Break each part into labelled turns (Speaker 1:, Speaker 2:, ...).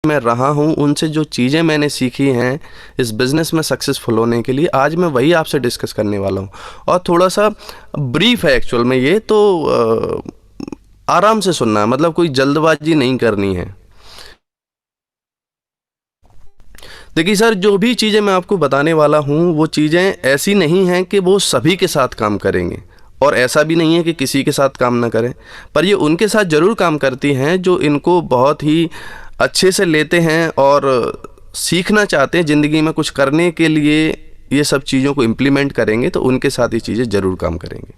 Speaker 1: मैं रहा हूँ, उनसे जो चीज़ें मैंने सीखी हैं इस बिज़नेस में सक्सेसफुल होने के लिए, आज मैं वही आपसे डिस्कस करने वाला हूँ। और थोड़ा सा ब्रीफ है एक्चुअल में ये तो, आराम से सुनना है, मतलब कोई जल्दबाजी नहीं करनी है। देखिए सर, जो भी चीज़ें मैं आपको बताने वाला हूँ वो चीज़ें ऐसी नहीं हैं कि वो सभी के साथ काम करेंगे, और ऐसा भी नहीं है कि किसी के साथ काम ना करें, पर ये उनके साथ ज़रूर काम करती हैं जो इनको बहुत ही अच्छे से लेते हैं और सीखना चाहते हैं ज़िंदगी में कुछ करने के लिए, ये सब चीज़ों को इम्प्लीमेंट करेंगे तो उनके साथ ये चीज़ें ज़रूर काम करेंगे।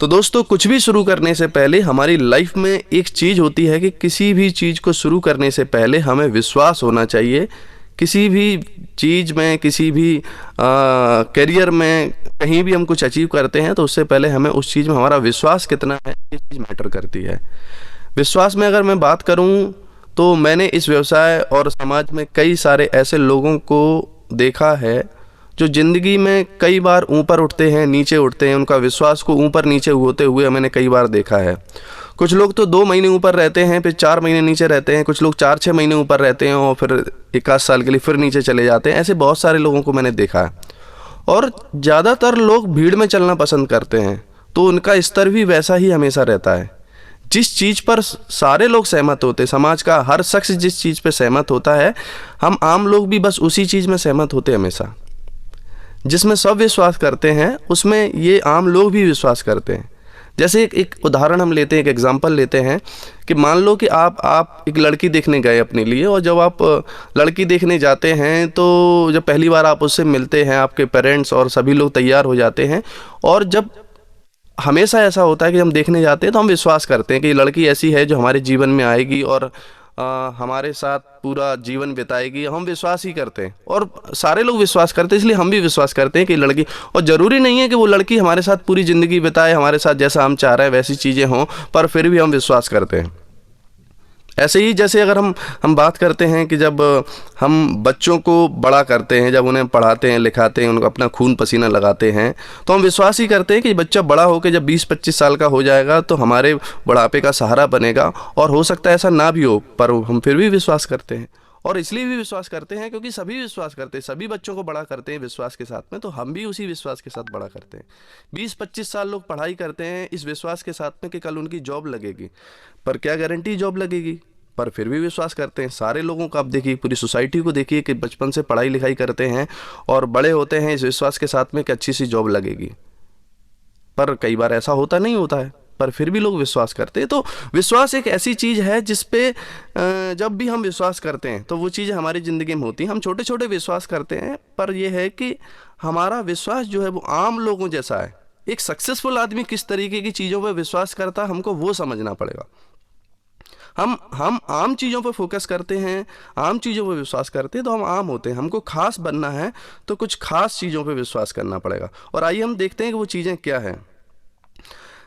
Speaker 1: तो दोस्तों, कुछ भी शुरू करने से पहले हमारी लाइफ में एक चीज़ होती है कि किसी भी चीज़ को शुरू करने से पहले हमें विश्वास होना चाहिए। किसी भी चीज़ में, किसी भी करियर में, कहीं भी हम कुछ अचीव करते हैं तो उससे पहले हमें उस चीज़ में हमारा विश्वास कितना है, ये चीज़ मैटर करती है। विश्वास में अगर मैं बात करूं तो मैंने इस व्यवसाय और समाज में कई सारे ऐसे लोगों को देखा है जो ज़िंदगी में कई बार ऊपर उठते हैं, नीचे उठते हैं। उनका विश्वास को ऊपर नीचे होते हुए मैंने कई बार देखा है। कुछ लोग तो 2 महीने ऊपर रहते हैं, फिर 4 महीने नीचे रहते हैं। कुछ लोग 4-6 महीने ऊपर रहते हैं और फिर 1 आध साल के लिए फिर नीचे चले जाते हैं। ऐसे बहुत सारे लोगों को मैंने देखा है। और ज़्यादातर लोग भीड़ में चलना पसंद करते हैं, तो उनका स्तर भी वैसा ही हमेशा रहता है। जिस चीज़ पर सारे लोग सहमत होते हैं, समाज का हर शख्स जिस चीज़ पे सहमत होता है, हम आम लोग भी बस उसी चीज़ में सहमत होते हैं हमेशा। जिसमें सब विश्वास करते हैं उसमें ये आम लोग भी विश्वास करते हैं। जैसे एक उदाहरण हम लेते हैं, एक एग्जांपल लेते हैं कि मान लो कि आप एक लड़की देखने गए अपने लिए, और जब आप लड़की देखने जाते हैं तो जब पहली बार आप उससे मिलते हैं, आपके पेरेंट्स और सभी लोग तैयार हो जाते हैं। और जब हमेशा ऐसा होता है कि हम देखने जाते हैं तो हम विश्वास करते हैं कि ये लड़की ऐसी है जो हमारे जीवन में आएगी और हमारे साथ पूरा जीवन बिताएगी। हम विश्वास ही करते हैं और सारे लोग विश्वास करते हैं, इसलिए हम भी विश्वास करते हैं कि लड़की, और ज़रूरी नहीं है कि वो लड़की हमारे साथ पूरी ज़िंदगी बिताए, हमारे साथ जैसा हम चाह रहे हैं वैसी चीज़ें हों, पर फिर भी हम विश्वास करते हैं। ऐसे ही जैसे अगर हम बात करते हैं कि जब हम बच्चों को बड़ा करते हैं, जब उन्हें पढ़ाते हैं, लिखाते हैं, उनको अपना खून पसीना लगाते हैं, तो हम विश्वास ही करते हैं कि बच्चा बड़ा होकर जब 20-25 साल का हो जाएगा तो हमारे बुढ़ापे का सहारा बनेगा। और हो सकता है ऐसा ना भी हो, पर हम फिर भी विश्वास करते हैं। और इसलिए भी विश्वास करते हैं क्योंकि सभी विश्वास करते हैं, सभी बच्चों को बड़ा करते हैं विश्वास के साथ में, तो हम भी उसी विश्वास के साथ बड़ा करते हैं। 20-25 साल लोग पढ़ाई करते हैं इस विश्वास के साथ में कि कल उनकी जॉब लगेगी, पर क्या गारंटी जॉब लगेगी, पर फिर भी विश्वास करते हैं। सारे लोगों को आप देखिए, पूरी सोसाइटी को देखिए कि बचपन से पढ़ाई लिखाई करते हैं और बड़े होते हैं इस विश्वास के साथ में कि अच्छी सी जॉब लगेगी, पर कई बार ऐसा होता नहीं होता है, पर फिर भी लोग विश्वास करते हैं। तो विश्वास एक ऐसी चीज़ है जिस पे जब भी हम विश्वास करते हैं तो वो चीज़ें हमारी ज़िंदगी में होती हैं। हम छोटे छोटे विश्वास करते हैं, पर यह है कि हमारा विश्वास जो है वो आम लोगों जैसा है। एक सक्सेसफुल आदमी किस तरीके की चीज़ों पर विश्वास करता है, हमको वो समझना पड़ेगा। हम आम चीज़ों पर फोकस करते हैं, आम चीज़ों पर विश्वास करते हैं तो हम आम होते हैं। हमको खास बनना है तो कुछ खास चीज़ों पर विश्वास करना पड़ेगा। और आइए हम देखते हैं कि वो चीज़ें क्या हैं।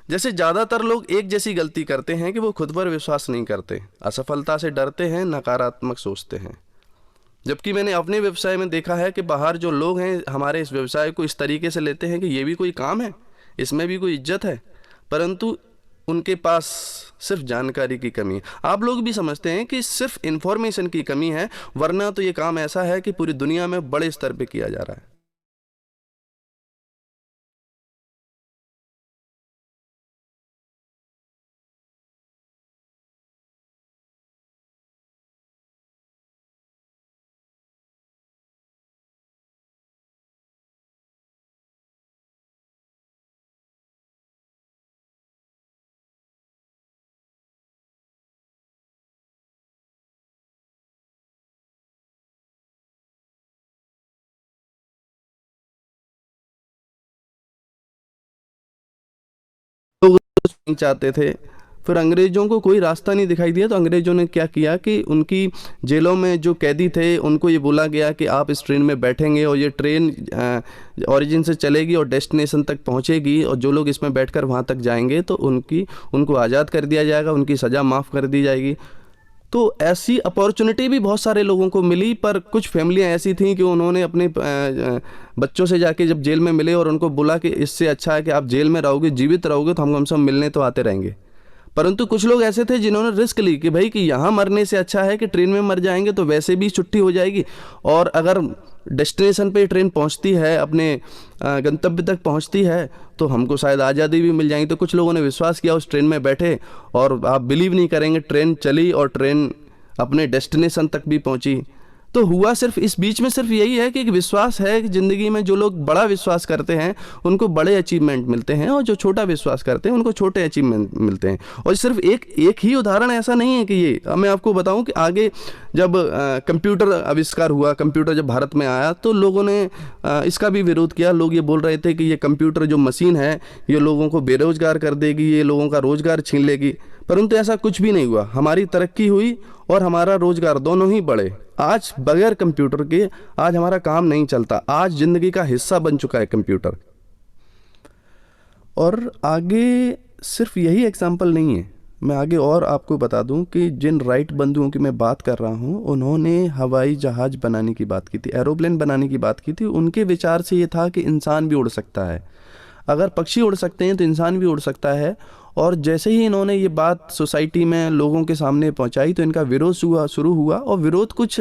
Speaker 1: जैसे ज़्यादातर लोग एक जैसी गलती करते हैं कि वो खुद पर विश्वास नहीं करते, असफलता से डरते हैं, नकारात्मक सोचते हैं। जबकि मैंने अपने व्यवसाय में देखा है कि बाहर जो लोग हैं हमारे इस व्यवसाय को इस तरीके से लेते हैं कि ये भी कोई काम है, इसमें भी कोई इज्जत है, परंतु उनके पास सिर्फ जानकारी की कमी है। आप लोग भी समझते हैं कि सिर्फ इन्फॉर्मेशन की कमी है, वरना तो ये काम ऐसा है कि पूरी दुनिया में बड़े स्तर पे किया जा रहा है। लोग नहीं चाहते थे, फिर अंग्रेज़ों को कोई रास्ता नहीं दिखाई दिया तो अंग्रेज़ों ने क्या किया कि उनकी जेलों में जो कैदी थे उनको ये बोला गया कि आप इस ट्रेन में बैठेंगे और ये ट्रेन ओरिजिन से चलेगी और डेस्टिनेशन तक पहुंचेगी, और जो लोग इसमें बैठकर वहां तक जाएंगे तो उनको आज़ाद कर दिया जाएगा, उनकी सज़ा माफ़ कर दी जाएगी। तो ऐसी अपॉर्चुनिटी भी बहुत सारे लोगों को मिली, पर कुछ फैमिलियां ऐसी थीं कि उन्होंने अपने बच्चों से जाके जब जेल में मिले और उनको बोला कि इससे अच्छा है कि आप जेल में रहोगे, जीवित रहोगे तो हम कम से कम मिलने तो आते रहेंगे, परंतु कुछ लोग ऐसे थे जिन्होंने रिस्क ली कि भाई कि यहाँ मरने से अच्छा है कि ट्रेन में मर जाएंगे तो वैसे भी छुट्टी हो जाएगी, और अगर डेस्टिनेशन पे ट्रेन पहुँचती है, अपने गंतव्य तक पहुँचती है, तो हमको शायद आज़ादी भी मिल जाएगी। तो कुछ लोगों ने विश्वास किया, उस ट्रेन में बैठे, और आप बिलीव नहीं करेंगे, ट्रेन चली और ट्रेन अपने डेस्टिनेशन तक भी पहुँची। तो हुआ सिर्फ इस बीच में सिर्फ यही है कि एक विश्वास है कि ज़िंदगी में जो लोग बड़ा विश्वास करते हैं उनको बड़े अचीवमेंट मिलते हैं, और जो छोटा विश्वास करते हैं उनको छोटे अचीवमेंट मिलते हैं। और सिर्फ एक ही उदाहरण ऐसा नहीं है कि ये, अब मैं आपको बताऊं कि आगे जब कंप्यूटर आविष्कार हुआ, कंप्यूटर जब भारत में आया, तो लोगों ने इसका भी विरोध किया। लोग ये बोल रहे थे कि ये कंप्यूटर जो मशीन है ये लोगों को बेरोजगार कर देगी, ये लोगों का रोजगार छीन लेगी। परंतु ऐसा कुछ भी नहीं हुआ, हमारी तरक्की हुई और हमारा रोजगार दोनों ही बढ़े। आज बगैर कंप्यूटर के आज हमारा काम नहीं चलता, आज जिंदगी का हिस्सा बन चुका है कंप्यूटर। और आगे सिर्फ यही एग्जाम्पल नहीं है, मैं आगे और आपको बता दूं कि जिन राइट बंधुओं की मैं बात कर रहा हूं, उन्होंने हवाई जहाज़ बनाने की बात की थी, एरोप्लेन बनाने की बात की थी। उनके विचार से ये था कि इंसान भी उड़ सकता है, अगर पक्षी उड़ सकते हैं तो इंसान भी उड़ सकता है। और जैसे ही इन्होंने ये बात सोसाइटी में लोगों के सामने पहुंचाई तो इनका विरोध शुरू हुआ। और विरोध कुछ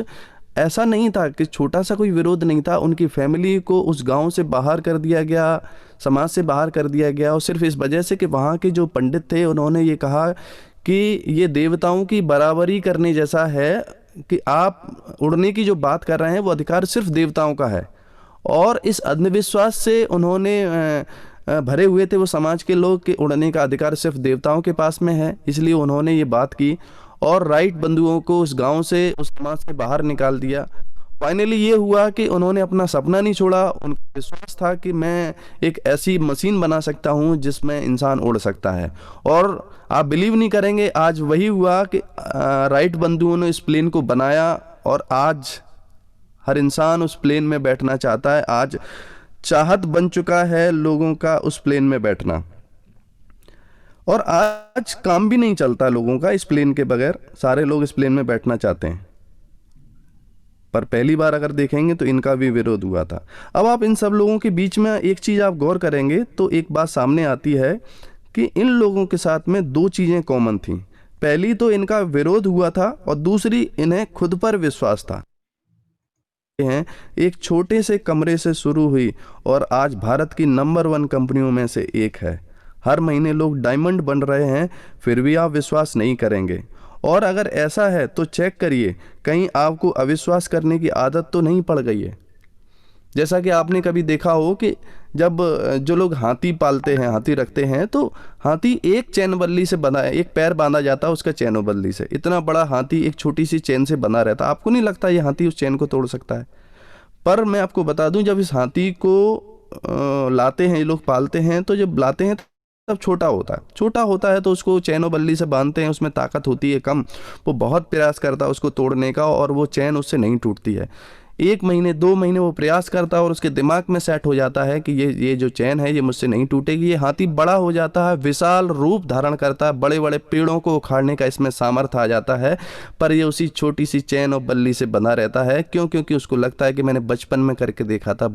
Speaker 1: ऐसा नहीं था कि छोटा सा कोई विरोध नहीं था, उनकी फैमिली को उस गांव से बाहर कर दिया गया, समाज से बाहर कर दिया गया। और सिर्फ इस वजह से कि वहाँ के जो पंडित थे उन्होंने ये कहा कि ये देवताओं की बराबरी करने जैसा है, कि आप उड़ने की जो बात कर रहे हैं वो अधिकार सिर्फ देवताओं का है। और इस अंधविश्वास से उन्होंने भरे हुए थे वो समाज के लोग कि उड़ने का अधिकार सिर्फ देवताओं के पास में है, इसलिए उन्होंने ये बात की और राइट बंधुओं को उस गांव से, उस समाज से बाहर निकाल दिया। फाइनली ये हुआ कि उन्होंने अपना सपना नहीं छोड़ा, उनका विश्वास था कि मैं एक ऐसी मशीन बना सकता हूँ जिसमें इंसान उड़ सकता है। और आप बिलीव नहीं करेंगे, आज वही हुआ कि राइट बंधुओं ने इस प्लेन को बनाया और आज हर इंसान उस प्लेन में बैठना चाहता है। आज चाहत बन चुका है लोगों का उस प्लेन में बैठना, और आज काम भी नहीं चलता लोगों का इस प्लेन के बगैर, सारे लोग इस प्लेन में बैठना चाहते हैं। पर पहली बार अगर देखेंगे तो इनका भी विरोध हुआ था। अब आप इन सब लोगों के बीच में एक चीज आप गौर करेंगे तो एक बात सामने आती है कि इन लोगों के साथ में दो चीजें कॉमन थी। पहली तो इनका विरोध हुआ था और दूसरी इन्हें खुद पर विश्वास था। हैं एक छोटे से कमरे से शुरू हुई और आज भारत की नंबर 1 कंपनियों में से एक है। हर महीने लोग डायमंड बन रहे हैं, फिर भी आप विश्वास नहीं करेंगे। और अगर ऐसा है तो चेक करिए, कहीं आपको अविश्वास करने की आदत तो नहीं पड़ गई है। जैसा कि आपने कभी देखा हो कि जब जो लोग हाथी पालते हैं, हाथी रखते हैं, तो हाथी एक चैन बल्ली से बंधा है, एक पैर बांधा जाता है उसका चैनो बल्ली से। इतना बड़ा हाथी एक छोटी सी चैन से बंधा रहता है, आपको नहीं लगता ये हाथी उस चैन को तोड़ सकता है? पर मैं आपको बता दूं, जब इस हाथी को लाते हैं, ये लोग पालते हैं, तो जब लाते हैं तब छोटा होता है तो उसको चैनो बल्ली से बांधते हैं, उसमें ताकत होती है कम, वो बहुत प्रयास करता है उसको तोड़ने का और वो चैन उससे नहीं टूटती है। 1 महीने 2 महीने वो प्रयास करता है और उसके दिमाग में सेट हो जाता है कि ये जो चैन है ये मुझसे नहीं टूटेगी। ये हाथी बड़ा हो जाता है, विशाल रूप धारण करता है, बड़े बड़े पेड़ों को उखाड़ने का इसमें सामर्थ्य आ जाता है। पर ये उसी छोटी सी चैन और बल्ली से बंधा रहता है। क्यों? क्योंकि उसको लगता है कि मैंने बचपन में करके देखा था,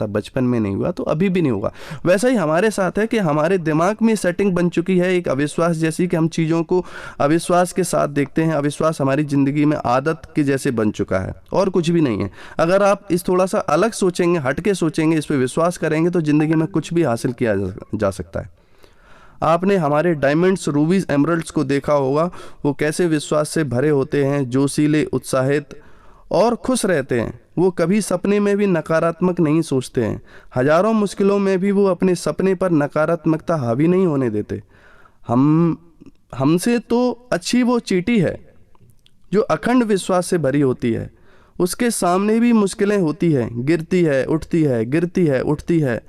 Speaker 1: बचपन में नहीं हुआ तो अभी भी नहीं होगा। वैसा ही हमारे साथ है कि हमारे दिमाग में सेटिंग बन चुकी है एक अविश्वास जैसी, कि हम चीज़ों को अविश्वास के साथ देखते हैं। अविश्वास हमारी ज़िंदगी में आदत के जैसे बन चुका है और कुछ भी नहीं है। अगर आप इस थोड़ा सा अलग सोचेंगे, हटके सोचेंगे, इस पे विश्वास करेंगे तो जिंदगी में कुछ भी हासिल किया जा सकता है। आपने हमारे डायमंड्स, रूबीज, एमरल्ड्स को देखा होगा, वो कैसे विश्वास से भरे होते हैं, जोशीले, उत्साहित और खुश रहते हैं। वो कभी सपने में भी नकारात्मक नहीं सोचते हैं। हजारों मुश्किलों में भी वो अपने सपने पर नकारात्मकता हावी नहीं होने देते। हमसे तो अच्छी वो चींटी है जो अखंड विश्वास से भरी होती है। उसके सामने भी मुश्किलें होती हैं, गिरती है, उठती है, गिरती है, उठती है।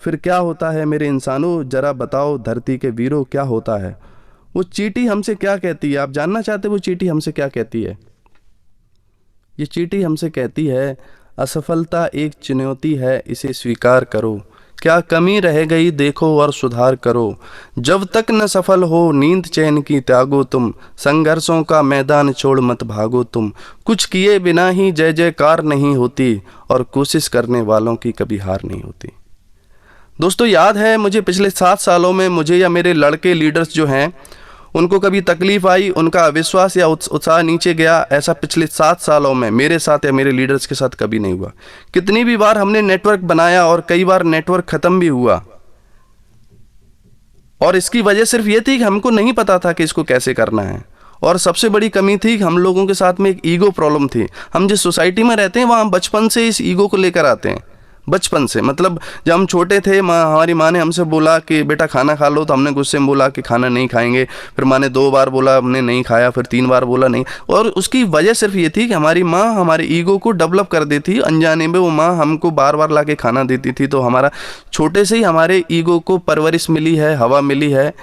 Speaker 1: फिर क्या होता है मेरे इंसानों, जरा बताओ धरती के वीरों, क्या होता है? वो चींटी हमसे क्या कहती है? आप जानना चाहते वो चींटी हमसे क्या कहती है? ये चींटी हमसे कहती है, असफलता एक चुनौती है, इसे स्वीकार करो। क्या कमी रह गई देखो और सुधार करो। जब तक न सफल हो नींद चैन की त्यागो तुम, संघर्षों का मैदान छोड़ मत भागो तुम। कुछ किए बिना ही जय जयकार नहीं होती और कोशिश करने वालों की कभी हार नहीं होती। दोस्तों याद है मुझे पिछले 7 सालों में मुझे या मेरे लड़के लीडर्स जो हैं उनको कभी तकलीफ आई, उनका अविश्वास या उत्साह नीचे गया, ऐसा पिछले 7 सालों में मेरे साथ या मेरे लीडर्स के साथ कभी नहीं हुआ। कितनी भी बार हमने नेटवर्क बनाया और कई बार नेटवर्क खत्म भी हुआ, और इसकी वजह सिर्फ ये थी कि हमको नहीं पता था कि इसको कैसे करना है। और सबसे बड़ी कमी थी कि हम लोगों के साथ में एक ईगो प्रॉब्लम थी। हम जिस सोसाइटी में रहते हैं वहाँ बचपन से इस ईगो को लेकर आते हैं, बचपन से। मतलब जब हम छोटे थे हमारी माँ ने हमसे बोला कि बेटा खाना खा लो, तो हमने गुस्से में बोला कि खाना नहीं खाएंगे। फिर माँ ने 2 बार बोला, हमने नहीं खाया, फिर 3 बार बोला नहीं। और उसकी वजह सिर्फ ये थी कि हमारी माँ हमारे ईगो को डेवलप कर देती थी। अनजाने में वो माँ हमको बार बार ला के खाना देती थी, तो हमारा छोटे से ही हमारे ईगो को परवरिश मिली है, हवा मिली है,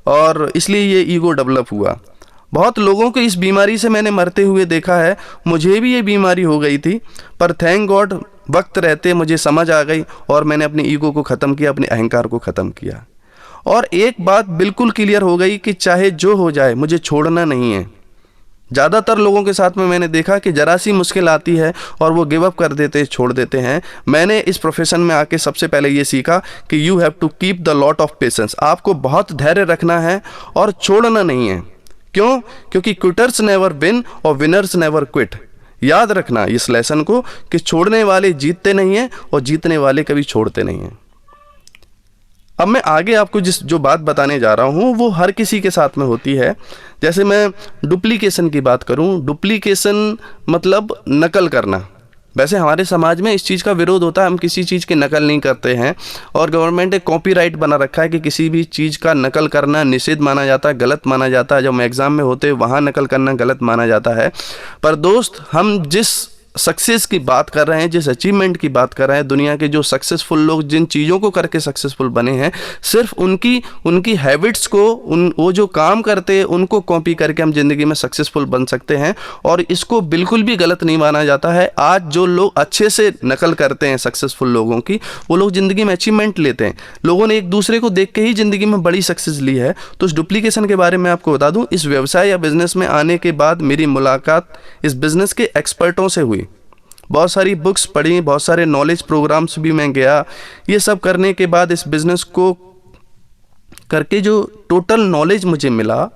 Speaker 1: और इसलिए ये ईगो डेवलप हुआ। बहुत लोगों को इस बीमारी से मैंने मरते हुए देखा है। मुझे भी ये बीमारी हो गई थी, पर थैंक गॉड वक्त रहते मुझे समझ आ गई और मैंने अपने ईगो को ख़त्म किया, अपने अहंकार को ख़त्म किया। और एक बात बिल्कुल क्लियर हो गई कि चाहे जो हो जाए मुझे छोड़ना नहीं है। ज़्यादातर लोगों के साथ में मैंने देखा कि जरा सी मुश्किल आती है और वो गिव अप कर देते, छोड़ देते हैं। मैंने इस प्रोफेशन में आके सबसे पहले ये सीखा कि you have to keep the lot of patience. आपको बहुत धैर्य रखना है और छोड़ना नहीं है। क्यों? क्योंकि क्विटर्स नेवर विन और विनर्स नेवर क्विट। याद रखना इस लेसन को कि छोड़ने वाले जीतते नहीं हैं और जीतने वाले कभी छोड़ते नहीं हैं। अब मैं आगे आपको जो बात बताने जा रहा हूँ वो हर किसी के साथ में होती है। जैसे मैं डुप्लीकेशन की बात करूँ, डुप्लीकेशन मतलब नकल करना। वैसे हमारे समाज में इस चीज़ का विरोध होता है, हम किसी चीज़ की नकल नहीं करते हैं, और गवर्नमेंट एक कॉपीराइट बना रखा है कि किसी भी चीज़ का नकल करना निषिद्ध माना जाता है, गलत माना जाता है। जब हम एग्ज़ाम में होते वहाँ नकल करना गलत माना जाता है। पर दोस्त, हम जिस सक्सेस की बात कर रहे हैं, जिस अचीवमेंट की बात कर रहे हैं, दुनिया के जो सक्सेसफुल लोग जिन चीज़ों को करके सक्सेसफुल बने हैं, सिर्फ उनकी हैबिट्स को, वो जो काम करते हैं उनको कॉपी करके हम ज़िंदगी में सक्सेसफुल बन सकते हैं। और इसको बिल्कुल भी गलत नहीं माना जाता है। आज जो लोग अच्छे से नकल करते हैं सक्सेसफुल लोगों की, वो लोग ज़िंदगी में अचीवमेंट लेते हैं। लोगों ने एक दूसरे को देख के ही ज़िंदगी में बड़ी सक्सेस ली है। तो इस डुप्लीकेशन के बारे में आपको बता दूँ, इस व्यवसाय या बिज़नेस में आने के बाद मेरी मुलाकात इस बिज़नेस के एक्सपर्टों से हुई। बहुत सारी बुक्स पढ़ी, बहुत सारे नॉलेज प्रोग्राम्स भी मैं गया। ये सब करने के बाद इस बिज़नेस को करके जो टोटल नॉलेज मुझे मिला,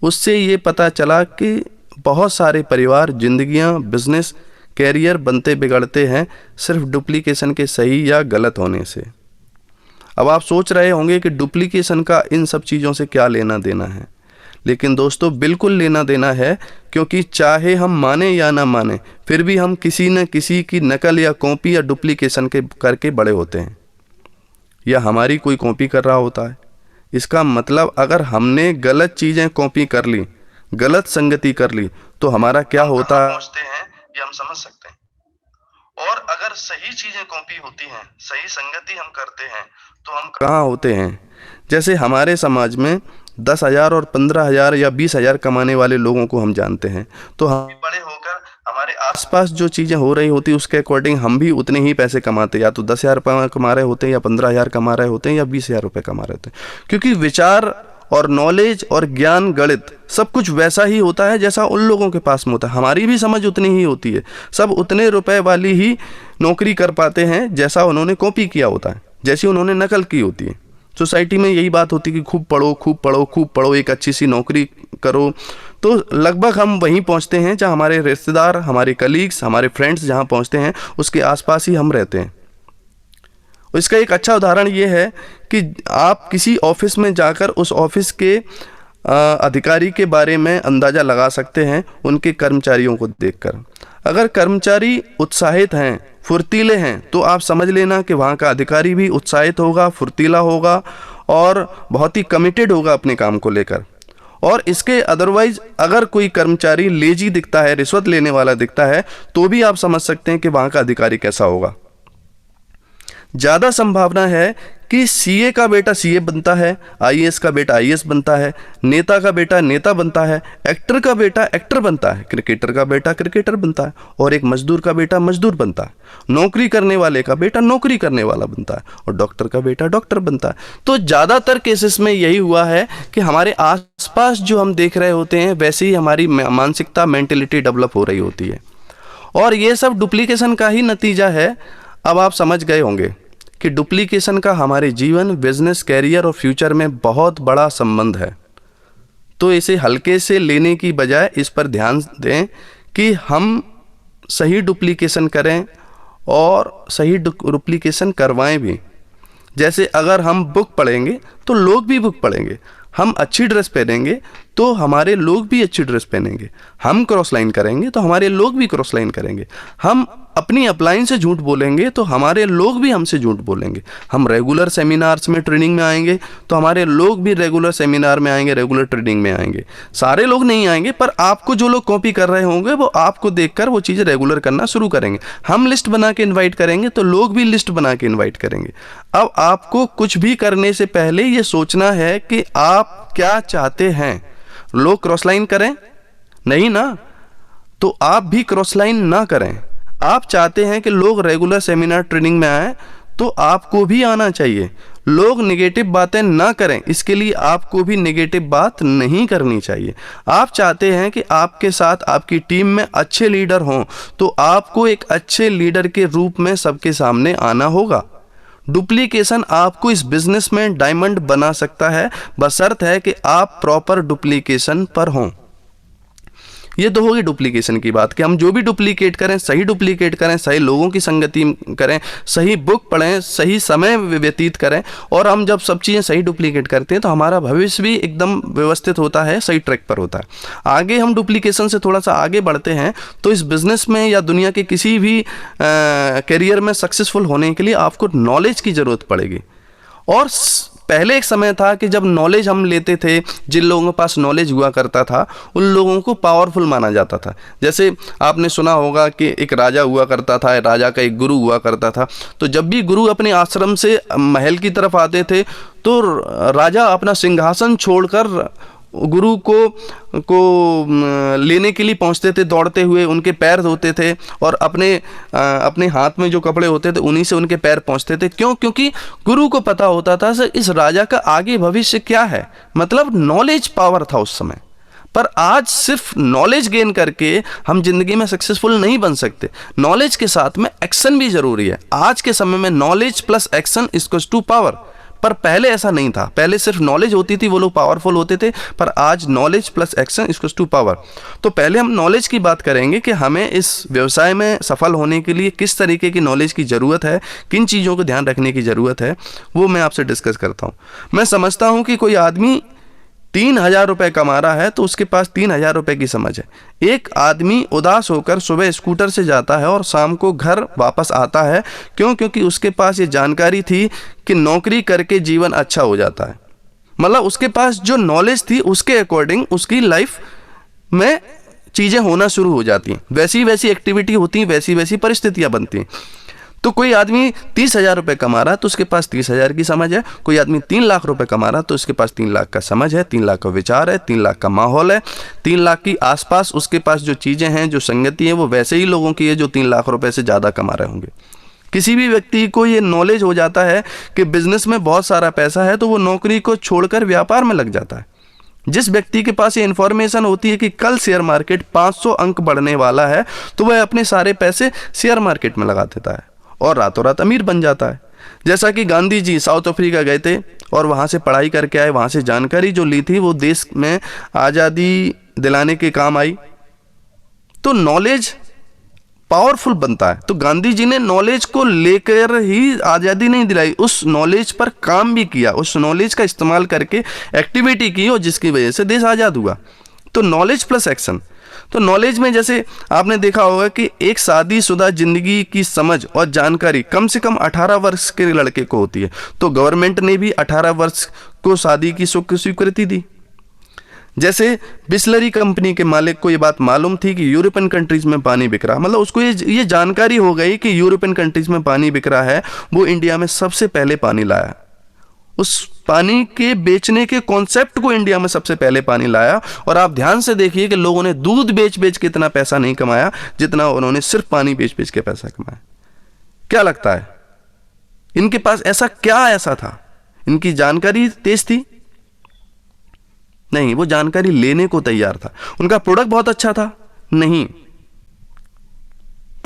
Speaker 1: उससे ये पता चला कि बहुत सारे परिवार, जिंदगियां, बिज़नेस, कैरियर बनते बिगड़ते हैं सिर्फ डुप्लीकेशन के सही या गलत होने से। अब आप सोच रहे होंगे कि डुप्लीकेशन का इन सब चीज़ों से क्या लेना देना है, लेकिन दोस्तों बिल्कुल लेना देना है। क्योंकि चाहे हम माने या ना माने, फिर भी हम किसी न किसी की नकल या कॉपी या डुप्लीकेशन के करके बड़े होते हैं, या हमारी कोई कॉपी कर रहा होता है। इसका मतलब अगर हमने गलत चीज़ें कॉपी कर ली, गलत संगति कर ली, तो हमारा क्या होता है ये हम समझ सकते हैं। और अगर सही चीज़ें कॉपी होती हैं, सही संगति हम करते हैं, तो हम कहाँ होते हैं। जैसे हमारे समाज में 10,000 और 15,000 या 20,000 कमाने वाले लोगों को हम जानते हैं, तो हम बड़े होकर हमारे आसपास जो चीज़ें हो रही होती उसके अकॉर्डिंग हम भी उतने ही पैसे कमाते, या तो 10,000 रुपये कमा रहे होते हैं, या 15,000 कमा रहे होते हैं, या 20,000 रुपये कमा रहे होते हैं। क्योंकि विचार और नॉलेज और ज्ञान, गणित सब कुछ वैसा ही होता है जैसा उन लोगों के पास में होता है। हमारी भी समझ उतनी ही होती है। सब उतने रुपए वाली ही नौकरी कर पाते हैं जैसा उन्होंने कॉपी किया होता है, जैसी उन्होंने नकल की होती है। सोसाइटी में यही बात होती है कि खूब पढ़ो, खूब पढ़ो, खूब पढ़ो, एक अच्छी सी नौकरी करो, तो लगभग हम वहीं पहुंचते हैं जहां हमारे रिश्तेदार, हमारे कलीग्स, हमारे फ्रेंड्स जहां पहुंचते हैं उसके आसपास ही हम रहते हैं। इसका एक अच्छा उदाहरण ये है कि आप किसी ऑफिस में जाकर उस ऑफिस के अधिकारी के बारे में अंदाज़ा लगा सकते हैं उनके कर्मचारियों को देखकर। अगर कर्मचारी उत्साहित हैं, फुर्तीले हैं, तो आप समझ लेना कि वहाँ का अधिकारी भी उत्साहित होगा, फुर्तीला होगा और बहुत ही कमिटेड होगा अपने काम को लेकर। और इसके अदरवाइज अगर कोई कर्मचारी लेजी दिखता है, रिश्वत लेने वाला दिखता है, तो भी आप समझ सकते हैं कि वहाँ का अधिकारी कैसा होगा। ज़्यादा संभावना है कि सीए का बेटा सीए बनता है, आईएएस का बेटा आईएएस बनता है, नेता का बेटा नेता बनता है, एक्टर का बेटा एक्टर बनता है, क्रिकेटर का बेटा क्रिकेटर बनता है, और एक मजदूर का बेटा मजदूर बनता है, नौकरी करने वाले का बेटा नौकरी करने वाला बनता है, और डॉक्टर का बेटा डॉक्टर बनता है। तो ज़्यादातर केसेस में यही हुआ है कि हमारे आसपास जो हम देख रहे होते हैं वैसे ही हमारी मानसिकता, मेंटेलिटी डेवलप हो रही होती है। और ये सब डुप्लीकेशन का ही नतीजा है। अब आप समझ गए होंगे कि डुप्लीकेशन का हमारे जीवन, बिजनेस, कैरियर और फ्यूचर में बहुत बड़ा संबंध है। तो इसे हल्के से लेने की बजाय इस पर ध्यान दें कि हम सही डुप्लीकेशन करें और सही डुप्लीकेशन करवाएं भी। जैसे अगर हम बुक पढ़ेंगे तो लोग भी बुक पढ़ेंगे, हम अच्छी ड्रेस पहनेंगे तो हमारे लोग भी अच्छी ड्रेस पहनेंगे, हम क्रॉस लाइन करेंगे तो हमारे लोग भी क्रॉस लाइन करेंगे, हम अपनी अपलाइन से झूठ बोलेंगे तो हमारे लोग भी हमसे झूठ बोलेंगे, हम रेगुलर सेमिनार्स में ट्रेनिंग में आएंगे तो हमारे लोग भी रेगुलर सेमिनार में आएंगे, रेगुलर ट्रेनिंग में आएंगे। सारे लोग नहीं आएंगे, पर आपको जो लोग कॉपी कर रहे होंगे वो आपको देखकर वो चीज़ें रेगुलर करना शुरू करेंगे। हम लिस्ट बना के इन्वाइट करेंगे तो लोग भी लिस्ट बना के इन्वाइट करेंगे। अब आपको कुछ भी करने से पहले ये सोचना है कि आप क्या चाहते हैं। लोग क्रॉस लाइन करें? नहीं ना, तो आप भी क्रॉस लाइन ना करें। आप चाहते हैं कि लोग रेगुलर सेमिनार ट्रेनिंग में आए तो आपको भी आना चाहिए। लोग नेगेटिव बातें ना करें, इसके लिए आपको भी नेगेटिव बात नहीं करनी चाहिए। आप चाहते हैं कि आपके साथ आपकी टीम में अच्छे लीडर हों तो आपको एक अच्छे लीडर के रूप में सबके सामने आना होगा। डुप्लीकेशन आपको इस बिजनेस में डायमंड बना सकता है, बशर्त है कि आप प्रॉपर डुप्लीकेशन पर हों। ये तो होगी डुप्लीकेशन की बात कि हम जो भी डुप्लीकेट करें, सही डुप्लीकेट करें, सही लोगों की संगति करें, सही बुक पढ़ें, सही समय व्यतीत करें। और हम जब सब चीज़ें सही डुप्लीकेट करते हैं तो हमारा भविष्य भी एकदम व्यवस्थित होता है, सही ट्रैक पर होता है। आगे हम डुप्लीकेशन से थोड़ा सा आगे बढ़ते हैं तो इस बिज़नेस में या दुनिया के किसी भी करियर में सक्सेसफुल होने के लिए आपको नॉलेज की ज़रूरत पड़ेगी। और पहले एक समय था कि जब नॉलेज हम लेते थे, जिन लोगों के पास नॉलेज हुआ करता था उन लोगों को पावरफुल माना जाता था। जैसे आपने सुना होगा कि एक राजा हुआ करता था, राजा का एक गुरु हुआ करता था। तो जब भी गुरु अपने आश्रम से महल की तरफ आते थे तो राजा अपना सिंहासन छोड़कर गुरु को लेने के लिए पहुंचते थे दौड़ते हुए, उनके पैर धोते थे और अपने हाथ में जो कपड़े होते थे उन्हीं से उनके पैर पहुंचते थे। क्यों? क्योंकि गुरु को पता होता था सर इस राजा का आगे भविष्य क्या है। मतलब नॉलेज पावर था उस समय। पर आज सिर्फ नॉलेज गेन करके हम जिंदगी में सक्सेसफुल नहीं बन सकते। नॉलेज के साथ में एक्शन भी जरूरी है। आज के समय में knowledge plus action equals to power. पर पहले ऐसा नहीं था। पहले सिर्फ नॉलेज होती थी, वो लोग पावरफुल होते थे। पर आज knowledge plus action equals to power. तो पहले हम नॉलेज की बात करेंगे कि हमें इस व्यवसाय में सफल होने के लिए किस तरीके की नॉलेज की ज़रूरत है, किन चीज़ों को ध्यान रखने की ज़रूरत है, वो मैं आपसे डिस्कस करता हूँ। मैं समझता हूँ कि कोई आदमी 3,000 रुपये कमा रहा है तो उसके पास 3,000 रुपये की समझ है। एक आदमी उदास होकर सुबह स्कूटर से जाता है और शाम को घर वापस आता है। क्यों? क्योंकि उसके पास ये जानकारी थी कि नौकरी करके जीवन अच्छा हो जाता है। मतलब उसके पास जो नॉलेज थी उसके अकॉर्डिंग उसकी लाइफ में चीज़ें होना शुरू हो जाती हैं। वैसी वैसी एक्टिविटी होती हैं, वैसी वैसी परिस्थितियाँ बनती हैं। तो कोई आदमी 30,000 रुपये कमा रहा है तो उसके पास 30,000 की समझ है। कोई आदमी 3 लाख रुपए कमा रहा है तो उसके पास 3 लाख का समझ है, 3 लाख का विचार है, 3 लाख का माहौल है, 3 लाख की आसपास उसके पास जो चीज़ें हैं, जो संगति है, वो वैसे ही लोगों की है जो 3 लाख रुपए से ज़्यादा कमा रहे होंगे। किसी भी व्यक्ति को ये नॉलेज हो जाता है कि बिजनेस में बहुत सारा पैसा है तो वो नौकरी को छोड़कर व्यापार में लग जाता है। जिस व्यक्ति के पास ये इन्फॉर्मेशन होती है कि कल शेयर मार्केट 500 अंक बढ़ने वाला है तो वह अपने सारे पैसे शेयर मार्केट में लगा देता है और रातों रात अमीर बन जाता है। जैसा कि गांधी जी साउथ अफ्रीका गए थे और वहाँ से पढ़ाई करके आए, वहाँ से जानकारी जो ली थी वो देश में आज़ादी दिलाने के काम आई। तो नॉलेज पावरफुल बनता है। तो गांधी जी ने नॉलेज को लेकर ही आज़ादी नहीं दिलाई, उस नॉलेज पर काम भी किया, उस नॉलेज का इस्तेमाल करके एक्टिविटी की और जिसकी वजह से देश आज़ाद हुआ। तो नॉलेज प्लस एक्शन। तो नॉलेज में जैसे आपने देखा होगा कि एक शादीशुदा जिंदगी की समझ और जानकारी कम से कम 18 वर्ष के लड़के को होती है। तो गवर्नमेंट ने भी 18 वर्ष को शादी की स्वीकृति दी। जैसे बिस्लरी कंपनी के मालिक को ये बात मालूम थी कि यूरोपियन कंट्रीज में पानी बिक रहा, मतलब उसको ये जानकारी हो गई कि यूरोपियन कंट्रीज में पानी बिक रहा है, वो इंडिया में सबसे पहले पानी लाया। उस पानी के बेचने के कॉन्सेप्ट को इंडिया में सबसे पहले पानी लाया। और आप ध्यान से देखिए कि लोगों ने दूध बेच बेच के इतना पैसा नहीं कमाया जितना उन्होंने सिर्फ पानी बेच बेच के पैसा कमाया। क्या लगता है इनके पास ऐसा था? इनकी जानकारी तेज थी? नहीं, वो जानकारी लेने को तैयार था। उनका प्रोडक्ट बहुत अच्छा था? नहीं,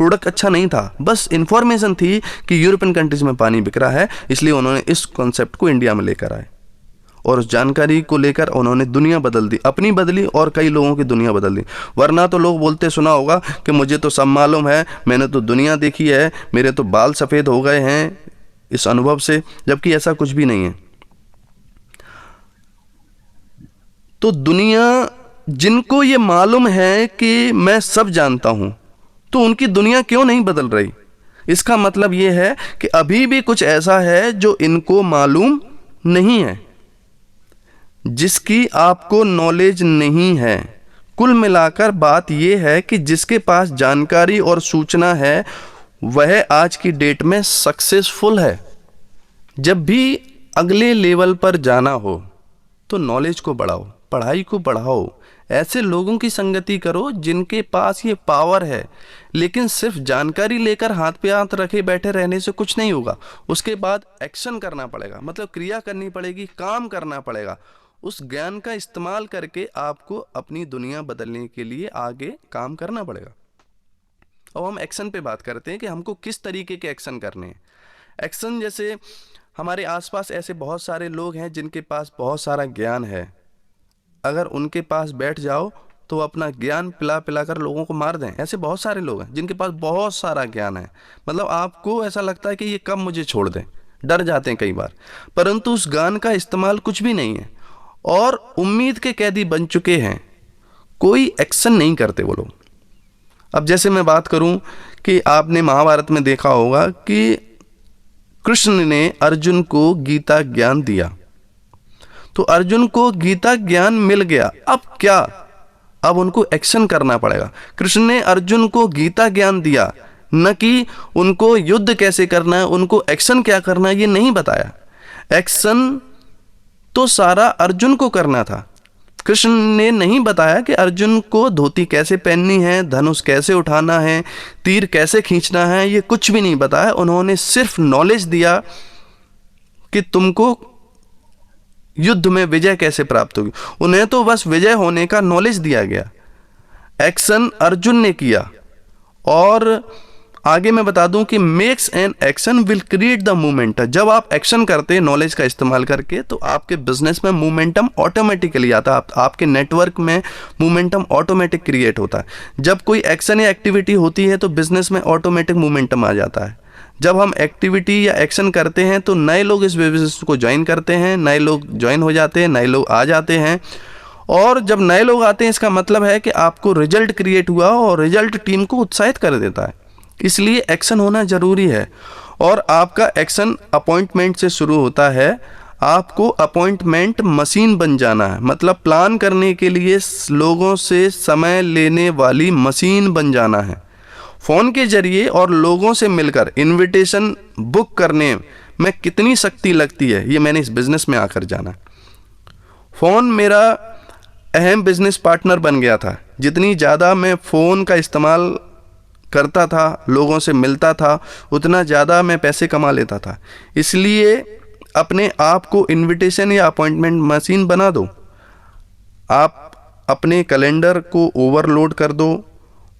Speaker 1: प्रोडक्ट अच्छा नहीं था, बस इन्फॉर्मेशन थी कि यूरोपियन कंट्रीज में पानी बिक रहा है, इसलिए उन्होंने इस कॉन्सेप्ट को इंडिया में लेकर आए और उस जानकारी को लेकर उन्होंने दुनिया बदल दी, अपनी बदली और कई लोगों की दुनिया बदल दी। वरना तो लोग बोलते सुना होगा कि मुझे तो सब मालूम है, मैंने तो दुनिया देखी है, मेरे तो बाल सफ़ेद हो गए हैं इस अनुभव से, जबकि ऐसा कुछ भी नहीं है। तो दुनिया, जिनको ये मालूम है कि मैं सब जानता हूं, तो उनकी दुनिया क्यों नहीं बदल रही? इसका मतलब ये है कि अभी भी कुछ ऐसा है जो इनको मालूम नहीं है, जिसकी आपको नॉलेज नहीं है। कुल मिलाकर बात यह है कि जिसके पास जानकारी और सूचना है वह आज की डेट में सक्सेसफुल है। जब भी अगले लेवल पर जाना हो तो नॉलेज को बढ़ाओ, पढ़ाई को बढ़ाओ, ऐसे लोगों की संगति करो जिनके पास ये पावर है। लेकिन सिर्फ जानकारी लेकर हाथ पे हाथ रखे बैठे रहने से कुछ नहीं होगा। उसके बाद एक्शन करना पड़ेगा, मतलब क्रिया करनी पड़ेगी, काम करना पड़ेगा। उस ज्ञान का इस्तेमाल करके आपको अपनी दुनिया बदलने के लिए आगे काम करना पड़ेगा। अब हम एक्शन पे बात करते हैं कि हमको किस तरीके के एक्शन करने हैं। एक्शन जैसे हमारे आसपास ऐसे बहुत सारे लोग हैं जिनके पास बहुत सारा ज्ञान है, अगर उनके पास बैठ जाओ तो अपना ज्ञान पिला पिला कर लोगों को मार दें। ऐसे बहुत सारे लोग हैं जिनके पास बहुत सारा ज्ञान है, मतलब आपको ऐसा लगता है कि ये कब मुझे छोड़ दें, डर जाते हैं कई बार, परंतु उस ज्ञान का इस्तेमाल कुछ भी नहीं है और उम्मीद के कैदी बन चुके हैं, कोई एक्शन नहीं करते वो लोग। अब जैसे मैं बात करूं कि आपने महाभारत में देखा होगा कि कृष्ण ने अर्जुन को गीता ज्ञान दिया, तो अर्जुन को गीता ज्ञान मिल गया। अब क्या? अब उनको एक्शन करना पड़ेगा। कृष्ण ने अर्जुन को गीता ज्ञान दिया, न कि उनको युद्ध कैसे करना है, उनको एक्शन क्या करना है ये नहीं बताया। एक्शन तो सारा अर्जुन को करना था। कृष्ण ने नहीं बताया कि अर्जुन को धोती कैसे पहननी है, धनुष कैसे उठाना है, तीर कैसे खींचना है, ये कुछ भी नहीं बताया। उन्होंने सिर्फ नॉलेज दिया कि तुमको युद्ध में विजय कैसे प्राप्त होगी। उन्हें तो बस विजय होने का नॉलेज दिया गया। एक्शन अर्जुन ने किया। और आगे मैं बता दूं कि makes an action will create the momentum. जब आप एक्शन करते हैं नॉलेज का इस्तेमाल करके तो आपके बिजनेस में मोमेंटम ऑटोमेटिकली आता है, आपके नेटवर्क में मोमेंटम ऑटोमेटिक क्रिएट होता है। जब कोई एक्शन या एक्टिविटी होती है तो बिजनेस में ऑटोमेटिक मोमेंटम आ जाता है। जब हम एक्टिविटी या एक्शन करते हैं तो नए लोग इस बिजनेस को ज्वाइन करते हैं, नए लोग ज्वाइन हो जाते हैं, नए लोग आ जाते हैं। और जब नए लोग आते हैं इसका मतलब है कि आपको रिजल्ट क्रिएट हुआ और रिजल्ट टीम को उत्साहित कर देता है। इसलिए एक्शन होना ज़रूरी है। और आपका एक्शन अपॉइंटमेंट से शुरू होता है। आपको अपॉइंटमेंट मशीन बन जाना है, मतलब प्लान करने के लिए लोगों से समय लेने वाली मशीन बन जाना है। फ़ोन के जरिए और लोगों से मिलकर इनविटेशन बुक करने में कितनी शक्ति लगती है ये मैंने इस बिज़नेस में आकर जाना। फ़ोन मेरा अहम बिजनेस पार्टनर बन गया था। जितनी ज़्यादा मैं फ़ोन का इस्तेमाल करता था, लोगों से मिलता था, उतना ज़्यादा मैं पैसे कमा लेता था। इसलिए अपने आप को इनविटेशन या अपॉइंटमेंट मशीन बना दो। आप अपने कैलेंडर को ओवरलोड कर दो,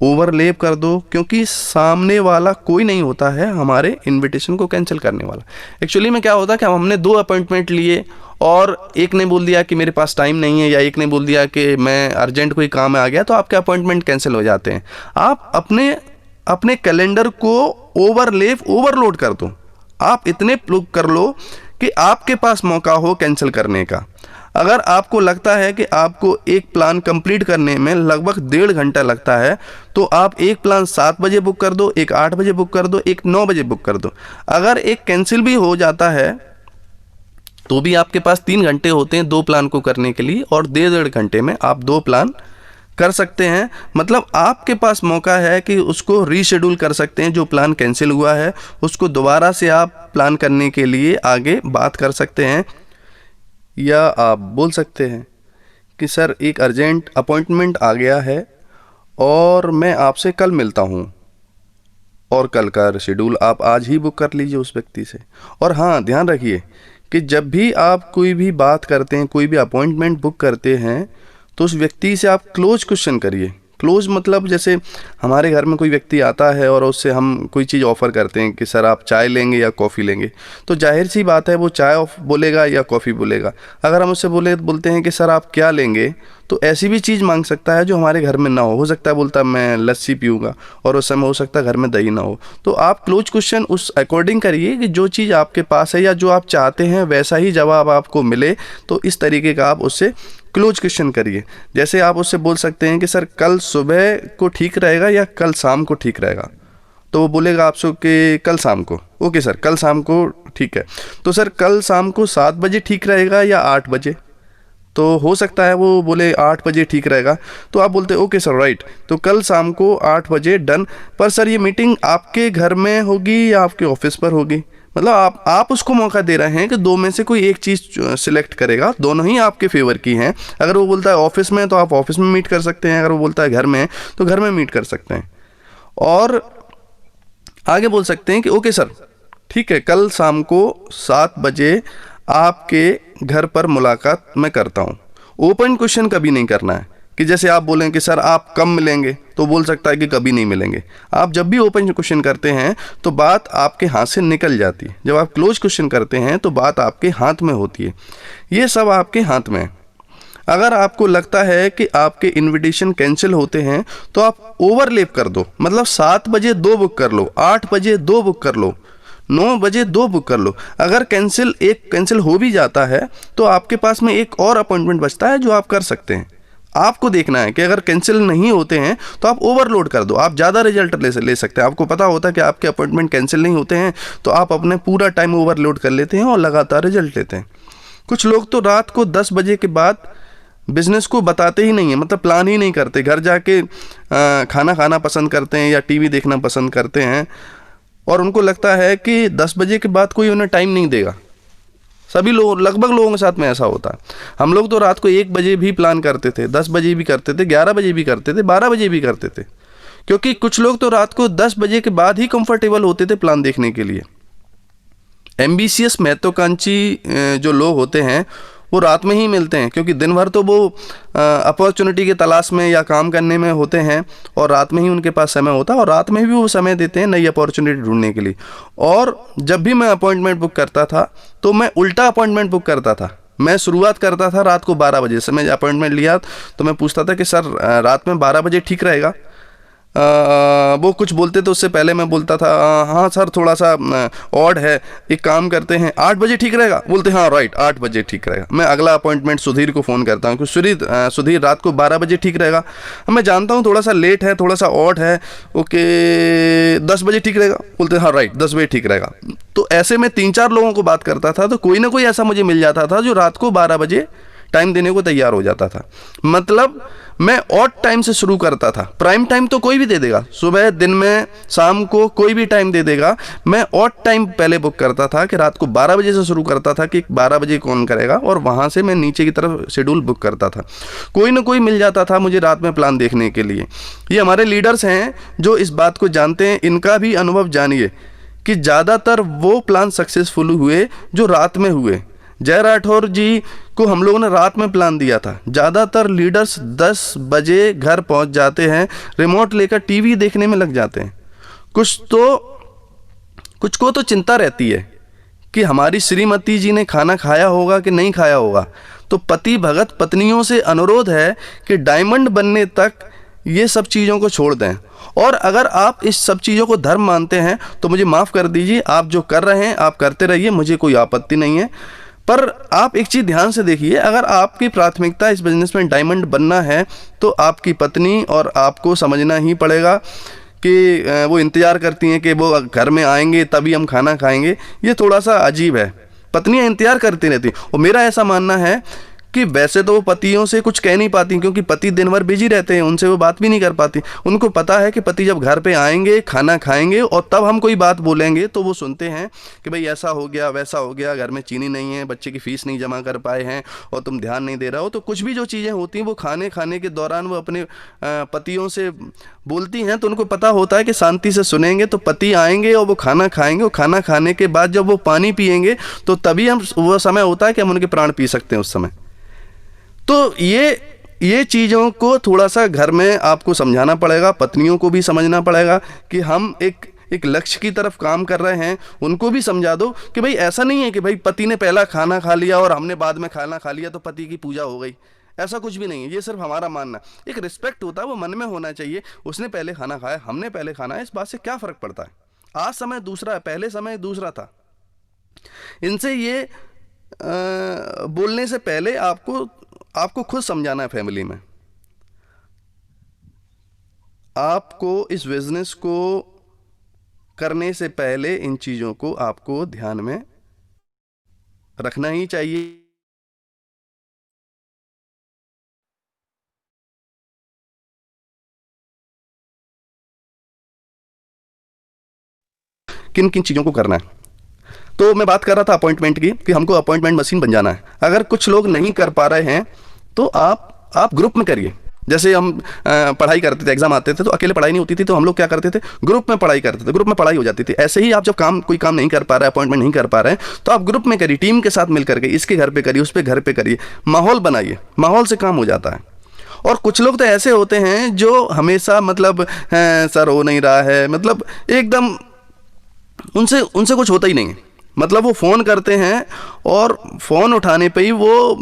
Speaker 1: ओवरलेप कर दो, क्योंकि सामने वाला कोई नहीं होता है हमारे इनविटेशन को कैंसिल करने वाला। एक्चुअली में क्या होता है कि हमने 2 अपॉइंटमेंट लिए और एक ने बोल दिया कि मेरे पास टाइम नहीं है, या एक ने बोल दिया कि मैं अर्जेंट कोई काम में आ गया, तो आपके अपॉइंटमेंट कैंसिल हो जाते हैं। आप अपने कैलेंडर को ओवरलोड कर दो। आप इतने बुक कर लो कि आपके पास मौका हो कैंसिल करने का। अगर आपको लगता है कि आपको एक प्लान कंप्लीट करने में लगभग 1.5 घंटा लगता है, तो आप एक प्लान 7 बजे बुक कर दो, एक 8 बजे बुक कर दो, एक 9 बजे बुक कर दो। अगर एक कैंसिल भी हो जाता है तो भी आपके पास 3 घंटे होते हैं 2 प्लान को करने के लिए, और 1.5 घंटे में आप 2 प्लान कर सकते हैं। मतलब आपके पास मौका है कि उसको रीशेड्यूल कर सकते हैं। जो प्लान कैंसिल हुआ है उसको दोबारा से आप प्लान करने के लिए आगे बात कर सकते हैं। या आप बोल सकते हैं कि सर एक अर्जेंट अपॉइंटमेंट आ गया है और मैं आपसे कल मिलता हूँ, और कल का शेड्यूल आप आज ही बुक कर लीजिए उस व्यक्ति से। और हाँ, ध्यान रखिए कि जब भी आप कोई भी बात करते हैं, कोई भी अपॉइंटमेंट बुक करते हैं, तो उस व्यक्ति से आप क्लोज क्वेश्चन करिए। क्लोज मतलब जैसे हमारे घर में कोई व्यक्ति आता है और उससे हम कोई चीज़ ऑफ़र करते हैं कि सर आप चाय लेंगे या कॉफ़ी लेंगे, तो जाहिर सी बात है वो चाय बोलेगा या कॉफ़ी बोलेगा। अगर हम उससे बोलते हैं कि सर आप क्या लेंगे, तो ऐसी भी चीज़ मांग सकता है जो हमारे घर में ना हो सकता है बोलता है मैं लस्सी पीऊँगा, और उस समय हो सकता है घर में दही ना हो। तो आप क्लोज क्वेश्चन उस अकॉर्डिंग करिए कि जो चीज़ आपके पास है या जो आप चाहते हैं वैसा ही जवाब आपको मिले, तो इस तरीके का आप उससे क्लोज क्वेश्चन करिए। जैसे आप उससे बोल सकते हैं कि सर कल सुबह को ठीक रहेगा या कल शाम को ठीक रहेगा, तो वो बोलेगा आपसे कि कल शाम को। ओके सर, कल शाम को ठीक है, तो सर कल शाम को 7 बजे ठीक रहेगा या 8 बजे? तो हो सकता है वो बोले 8 बजे ठीक रहेगा, तो आप बोलते ओके सर राइट, तो कल शाम को 8 बजे डन। पर सर ये मीटिंग आपके घर में होगी या आपके ऑफिस पर होगी? मतलब आप उसको मौका दे रहे हैं कि दो में से कोई एक चीज़ सिलेक्ट करेगा, दोनों ही आपके फेवर की हैं। अगर वो बोलता है ऑफिस में तो आप ऑफिस में मीट कर सकते हैं, अगर वो बोलता है घर में तो घर में मीट कर सकते हैं। और आगे बोल सकते हैं कि ओके सर ठीक है, कल शाम को 7 बजे आपके घर पर मुलाकात मैं करता हूँ। ओपन क्वेश्चन कभी नहीं करना है कि जैसे आप बोलें कि सर आप कब मिलेंगे, तो बोल सकता है कि कभी नहीं मिलेंगे। आप जब भी ओपन क्वेश्चन करते हैं तो बात आपके हाथ से निकल जाती है, जब आप क्लोज क्वेश्चन करते हैं तो बात आपके हाथ में होती है। ये सब आपके हाथ में है। अगर आपको लगता है कि आपके इनविटेशन कैंसिल होते हैं तो आप ओवरलैप कर दो, मतलब 7 बजे 2 बुक कर लो, 8 बजे 2 बुक कर लो, 9 बजे 2 बुक कर लो। अगर एक कैंसिल हो भी जाता है तो आपके पास में एक और अपॉइंटमेंट बचता है जो आप कर सकते हैं। आपको देखना है कि अगर कैंसिल नहीं होते हैं तो आप ओवरलोड कर दो, आप ज़्यादा रिजल्ट ले सकते हैं। आपको पता होता है कि आपके अपॉइंटमेंट कैंसिल नहीं होते हैं तो आप अपने पूरा टाइम ओवरलोड कर लेते हैं और लगातार रिजल्ट लेते हैं। कुछ लोग तो रात को 10 बजे के बाद बिजनेस को बताते ही नहीं है, मतलब प्लान ही नहीं करते, घर जाके खाना खाना पसंद करते हैं या टीवी देखना पसंद करते हैं, और उनको लगता है कि 10 बजे के बाद कोई उन्हें टाइम नहीं देगा। सभी लोग, लगभग लोगों के साथ में ऐसा होता है। हम लोग तो रात को 1 बजे भी प्लान करते थे, 10 बजे भी करते थे, 11 बजे भी करते थे, 12 बजे भी करते थे, क्योंकि कुछ लोग तो रात को 10 बजे के बाद ही कंफर्टेबल होते थे प्लान देखने के लिए। एम्बिशियस महत्वाकांक्षी जो लोग होते हैं वो रात में ही मिलते हैं, क्योंकि दिन भर तो वो अपॉर्चुनिटी के तलाश में या काम करने में होते हैं और रात में ही उनके पास समय होता है, और रात में भी वो समय देते हैं नई अपॉर्चुनिटी ढूंढने के लिए। और जब भी मैं अपॉइंटमेंट बुक करता था तो मैं उल्टा अपॉइंटमेंट बुक करता था। मैं शुरुआत करता था रात को 12 बजे से। मैं अपॉइंटमेंट लिया तो मैं पूछता था कि सर रात में 12 बजे ठीक रहेगा? वो कुछ बोलते तो उससे पहले मैं बोलता था हाँ सर थोड़ा सा ऑड है, एक काम करते हैं 8 बजे ठीक रहेगा? बोलते हाँ राइट 8 बजे ठीक रहेगा। मैं अगला अपॉइंटमेंट सुधीर को फ़ोन करता हूँ कि सुधीर रात को 12 बजे ठीक रहेगा? मैं जानता हूँ थोड़ा सा लेट है, थोड़ा सा ऑड है, ओके 10 बजे ठीक रहेगा? बोलते हाँ राइट 10 बजे ठीक रहेगा। तो ऐसे में 3-4 लोगों को बात करता था तो कोई ना कोई ऐसा मुझे मिल जाता था जो रात को 12 बजे टाइम देने को तैयार हो जाता था। मतलब मैं ऑड टाइम से शुरू करता था। प्राइम टाइम तो कोई भी दे देगा, सुबह, दिन में, शाम को कोई भी टाइम दे देगा। मैं ऑड टाइम पहले बुक करता था कि रात को 12 बजे से शुरू करता था कि 12 बजे कौन करेगा, और वहाँ से मैं नीचे की तरफ शेड्यूल बुक करता था। कोई ना कोई मिल जाता था मुझे रात में प्लान देखने के लिए। ये हमारे लीडर्स हैं जो इस बात को जानते हैं, इनका भी अनुभव जानिए कि ज़्यादातर वो प्लान सक्सेसफुल हुए जो रात में हुए। जय राठौर जी को हम लोगों ने रात में प्लान दिया था। ज़्यादातर लीडर्स 10 बजे घर पहुंच जाते हैं, रिमोट लेकर टीवी देखने में लग जाते हैं। कुछ को तो चिंता रहती है कि हमारी श्रीमती जी ने खाना खाया होगा कि नहीं खाया होगा। तो पति भगत पत्नियों से अनुरोध है कि डायमंड बनने तक ये सब चीज़ों को छोड़ दें। और अगर आप इस सब चीज़ों को धर्म मानते हैं तो मुझे माफ़ कर दीजिए, आप जो कर रहे हैं आप करते रहिए, मुझे कोई आपत्ति नहीं है। पर आप एक चीज़ ध्यान से देखिए, अगर आपकी प्राथमिकता इस बिजनेस में डायमंड बनना है तो आपकी पत्नी और आपको समझना ही पड़ेगा कि वो इंतज़ार करती हैं कि वो घर में आएंगे तभी हम खाना खाएंगे। ये थोड़ा सा अजीब है। पत्नियां इंतज़ार करती रहती, और मेरा ऐसा मानना है कि वैसे तो वो पतियों से कुछ कह नहीं पाती, क्योंकि पति दिन भर बिजी रहते हैं, उनसे वो बात भी नहीं कर पाती। उनको पता है कि पति जब घर पे आएंगे, खाना खाएंगे और तब हम कोई बात बोलेंगे तो वो सुनते हैं कि भाई ऐसा हो गया, वैसा हो गया, घर में चीनी नहीं है, बच्चे की फ़ीस नहीं जमा कर पाए हैं और तुम ध्यान नहीं दे रहे हो। तो कुछ भी जो चीज़ें होती हैं वो खाने के दौरान वो अपने पतियों से बोलती हैं, तो उनको पता होता है कि शांति से सुनेंगे तो पति आएंगे और वो खाना खाएंगे, और खाना खाने के बाद जब वो पानी पिएंगे तो तभी वो समय होता है कि हम उनके प्राण पी सकते हैं उस समय। तो ये ये चीज़ों को थोड़ा सा घर में आपको समझाना पड़ेगा, पत्नियों को भी समझना पड़ेगा कि हम एक लक्ष्य की तरफ काम कर रहे हैं। उनको भी समझा दो कि भाई ऐसा नहीं है कि भाई पति ने पहला खाना खा लिया और हमने बाद में खाना खा लिया तो पति की पूजा हो गई। ऐसा कुछ भी नहीं है, ये सिर्फ हमारा मानना। एक रिस्पेक्ट होता है, वो मन में होना चाहिए। उसने पहले खाना खाया, हमने पहले खाना है, इस बात से क्या फ़र्क पड़ता है। आज समय दूसरा है, पहले समय दूसरा था। इनसे ये बोलने से पहले आपको खुद समझाना है। फैमिली में आपको इस बिजनेस को करने से पहले इन चीज़ों को आपको ध्यान में रखना ही चाहिए। किन किन चीज़ों को करना है। तो मैं बात कर रहा था अपॉइंटमेंट की, कि हमको अपॉइंटमेंट मशीन बन जाना है। अगर कुछ लोग नहीं कर पा रहे हैं तो आप ग्रुप में करिए। जैसे हम पढ़ाई करते थे, एग्जाम आते थे तो अकेले पढ़ाई नहीं होती थी, तो हम लोग क्या करते थे, ग्रुप में पढ़ाई करते थे, ग्रुप में पढ़ाई हो जाती थी। ऐसे ही आप जब कोई काम नहीं कर पा रहा है, अपॉइंटमेंट नहीं कर पा रहे हैं, तो आप ग्रुप में करिए, टीम के साथ मिल करके, इसके घर पे करिए, उस पे घर पे करिए, माहौल बनाइए। माहौल से काम हो जाता है। और कुछ लोग तो ऐसे होते हैं जो हमेशा मतलब सर हो नहीं रहा है, मतलब एकदम उनसे कुछ होता ही नहीं है। मतलब वो फ़ोन करते हैं और फ़ोन उठाने पे ही वो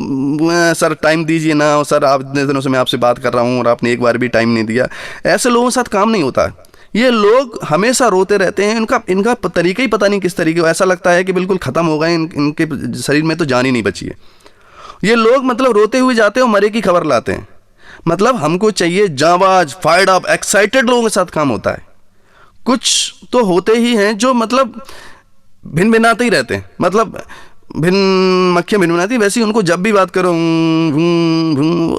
Speaker 1: सर टाइम दीजिए ना, और सर आप इतने दिनों से मैं आपसे बात कर रहा हूँ और आपने एक बार भी टाइम नहीं दिया। ऐसे लोगों के साथ काम नहीं होता है। ये लोग हमेशा रोते रहते हैं। इनका तरीका ही पता नहीं किस तरीके, ऐसा लगता है कि बिल्कुल ख़त्म हो गए, इनके शरीर में तो जान ही नहीं बची है। ये लोग मतलब रोते हुए जाते हैं और मरे की खबर लाते हैं। मतलब हमको चाहिए जांबाज, फायर्ड अप, एक्साइटेड लोगों के साथ काम होता है। कुछ तो होते ही हैं जो मतलब भिन भिनाते ही रहते हैं, मतलब मक्खियाँ भिन भिनाती, वैसे ही उनको जब भी बात करो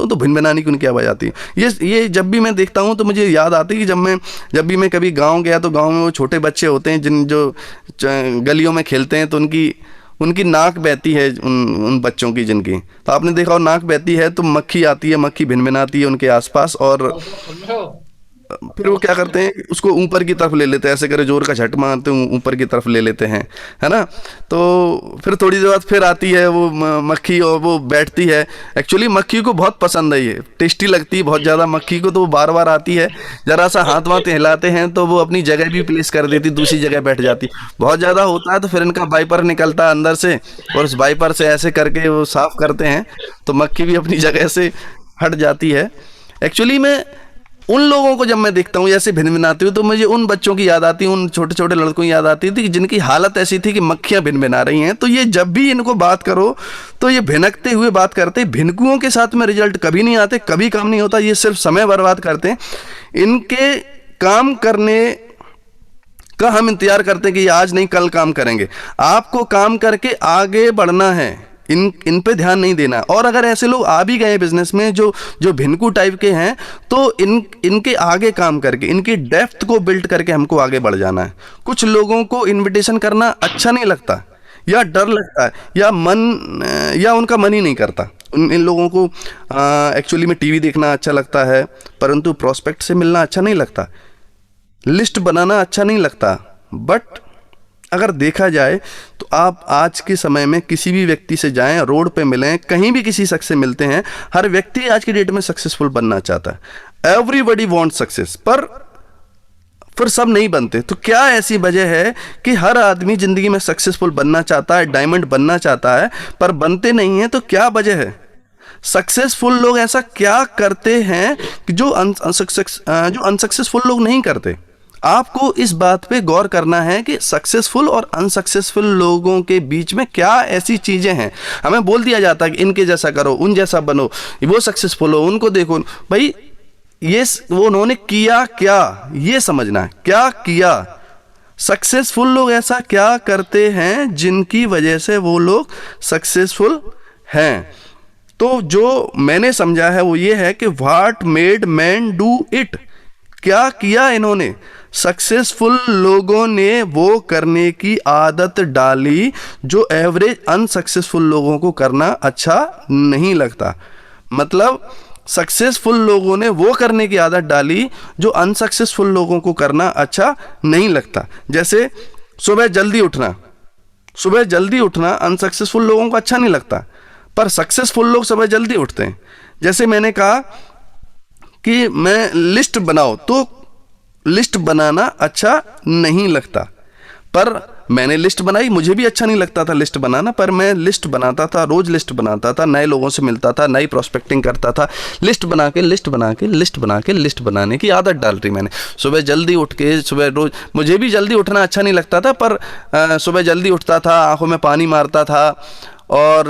Speaker 1: तो भिन भिनाने की उनकी आवाज़ आती है। ये जब भी मैं देखता हूँ तो मुझे याद आती है कि जब भी मैं कभी गांव गया तो गांव में वो छोटे बच्चे होते हैं जो गलियों में खेलते हैं, तो उनकी नाक बहती है, उन बच्चों की जिनकी, तो आपने देखा और नाक बहती है तो मक्खी आती है, मक्खी भिन भिनाती है उनके आसपास, और फिर वो क्या करते हैं, उसको ऊपर की तरफ ले लेते हैं, ऐसे करे जोर का झट मारते हैं, ऊपर की तरफ ले लेते हैं, है ना। तो फिर थोड़ी देर बाद फिर आती है वो मक्खी और वो बैठती है। एक्चुअली मक्खी को बहुत पसंद है, ये टेस्टी लगती है बहुत ज़्यादा मक्खी को, तो वो बार बार आती है, ज़रा सा हाथ वाथ हिलाते हैं तो वो अपनी जगह भी प्लेस कर देती, दूसरी जगह बैठ जाती। बहुत ज़्यादा होता है तो फिर इनका वाइपर निकलता है अंदर से, और उस वाइपर से ऐसे करके वो साफ़ करते हैं तो मक्खी भी अपनी जगह से हट जाती है। एक्चुअली मैं उन लोगों को जब मैं देखता हूँ ऐसे भिन भिनाती हूँ तो मुझे उन बच्चों की याद आती है, उन छोटे छोटे लड़कों की याद आती थी जिनकी हालत ऐसी थी कि मक्खियाँ भिन भिना रही हैं। तो ये जब भी इनको बात करो तो ये भिनकते हुए बात करते। भिनकुओं के साथ में रिजल्ट कभी नहीं आते, कभी काम नहीं होता, ये सिर्फ समय बर्बाद करते हैं। इनके काम करने का हम इंतजार करते हैं कि ये आज नहीं कल काम करेंगे। आपको काम करके आगे बढ़ना है, इन पे ध्यान नहीं देना। और अगर ऐसे लोग आ भी गए बिजनेस में जो भिनकू टाइप के हैं, तो इनके आगे काम करके, इनकी डेप्थ को बिल्ड करके हमको आगे बढ़ जाना है। कुछ लोगों को इनविटेशन करना अच्छा नहीं लगता, या डर लगता है, या उनका मन ही नहीं करता। इन लोगों को एक्चुअली में टीवी देखना अच्छा लगता है, परंतु प्रोस्पेक्ट से मिलना अच्छा नहीं लगता, लिस्ट बनाना अच्छा नहीं लगता। बट अगर देखा जाए तो आप आज के समय में किसी भी व्यक्ति से जाएं, रोड पे मिलें, कहीं भी किसी शख्स से मिलते हैं, हर व्यक्ति आज की डेट में सक्सेसफुल बनना चाहता है। एवरीबडी वांट सक्सेस, पर फिर सब नहीं बनते। तो क्या ऐसी वजह है कि हर आदमी ज़िंदगी में सक्सेसफुल बनना चाहता है, डायमंड बनना चाहता है, पर बनते नहीं हैं? तो क्या वजह है? सक्सेसफुल लोग ऐसा क्या करते हैं कि जो अनसक्सेसफुल लोग नहीं करते? आपको इस बात पे गौर करना है कि सक्सेसफुल और अनसक्सेसफुल लोगों के बीच में क्या ऐसी चीज़ें हैं। हमें बोल दिया जाता है कि इनके जैसा करो, उन जैसा बनो, वो सक्सेसफुल हो, उनको देखो। भाई ये वो उन्होंने किया क्या, ये समझना है, क्या किया। सक्सेसफुल लोग ऐसा क्या करते हैं जिनकी वजह से वो लोग सक्सेसफुल हैं। तो जो मैंने समझा है वो ये है कि what made man do it, क्या किया इन्होंने। सक्सेसफुल लोगों ने वो करने की आदत डाली जो एवरेज अनसक्सेसफुल लोगों को करना अच्छा नहीं लगता। मतलब सक्सेसफुल लोगों ने वो करने की आदत डाली जो अनसक्सेसफुल लोगों को करना अच्छा नहीं लगता। जैसे सुबह जल्दी उठना अनसक्सेसफुल लोगों को अच्छा नहीं लगता, पर सक्सेसफुल लोग सुबह जल्दी उठते हैं। जैसे मैंने कहा कि मैं लिस्ट बनाओ, तो लिस्ट बनाना अच्छा नहीं लगता, पर मैंने लिस्ट बनाई, मुझे भी अच्छा नहीं लगता था लिस्ट बनाना, पर मैं लिस्ट बनाता था, रोज लिस्ट बनाता था, नए लोगों से मिलता था, नई प्रोस्पेक्टिंग करता था, लिस्ट बना के लिस्ट बना के लिस्ट बना के लिस्ट बनाने की आदत डाल दी मैंने। सुबह जल्दी उठ के, सुबह रोज, मुझे भी जल्दी उठना अच्छा नहीं लगता था, पर सुबह जल्दी उठता था, आंखों में पानी मारता था और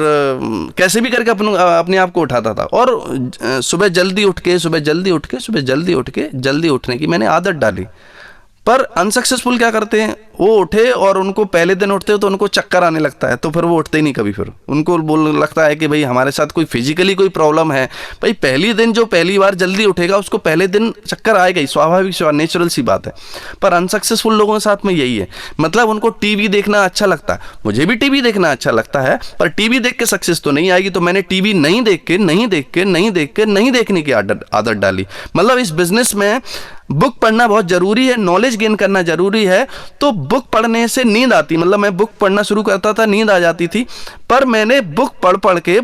Speaker 1: कैसे भी करके अपने आप को उठाता था, और सुबह जल्दी उठ के जल्दी उठने की मैंने आदत डाली। पर अनसक्सेसफुल क्या करते हैं, वो उठे और उनको पहले दिन उठते हो तो उनको चक्कर आने लगता है, तो फिर वो उठते ही नहीं कभी, फिर उनको लगता है कि भाई हमारे साथ कोई फिजिकली कोई प्रॉब्लम है। भाई पहली दिन जो पहली बार जल्दी उठेगा उसको पहले दिन चक्कर आएगा ही, स्वाभाविक नेचुरल सी बात है। पर अनसक्सेसफुल लोगों के साथ में यही है, मतलब उनको टीवी देखना अच्छा लगता है, मुझे भी टीवी देखना अच्छा लगता है, पर टीवी देख के सक्सेस तो नहीं आएगी। तो मैंने टीवी नहीं देखने की आदत डाली। मतलब इस बिजनेस में बुक पढ़ना बहुत जरूरी है, नॉलेज गेन करना जरूरी है। तो बुक पढ़ने से नींद आती, मतलब मैं बुक पढ़ना शुरू करता था, नींद आ जाती थी, पर मैंने बुक पढ़ के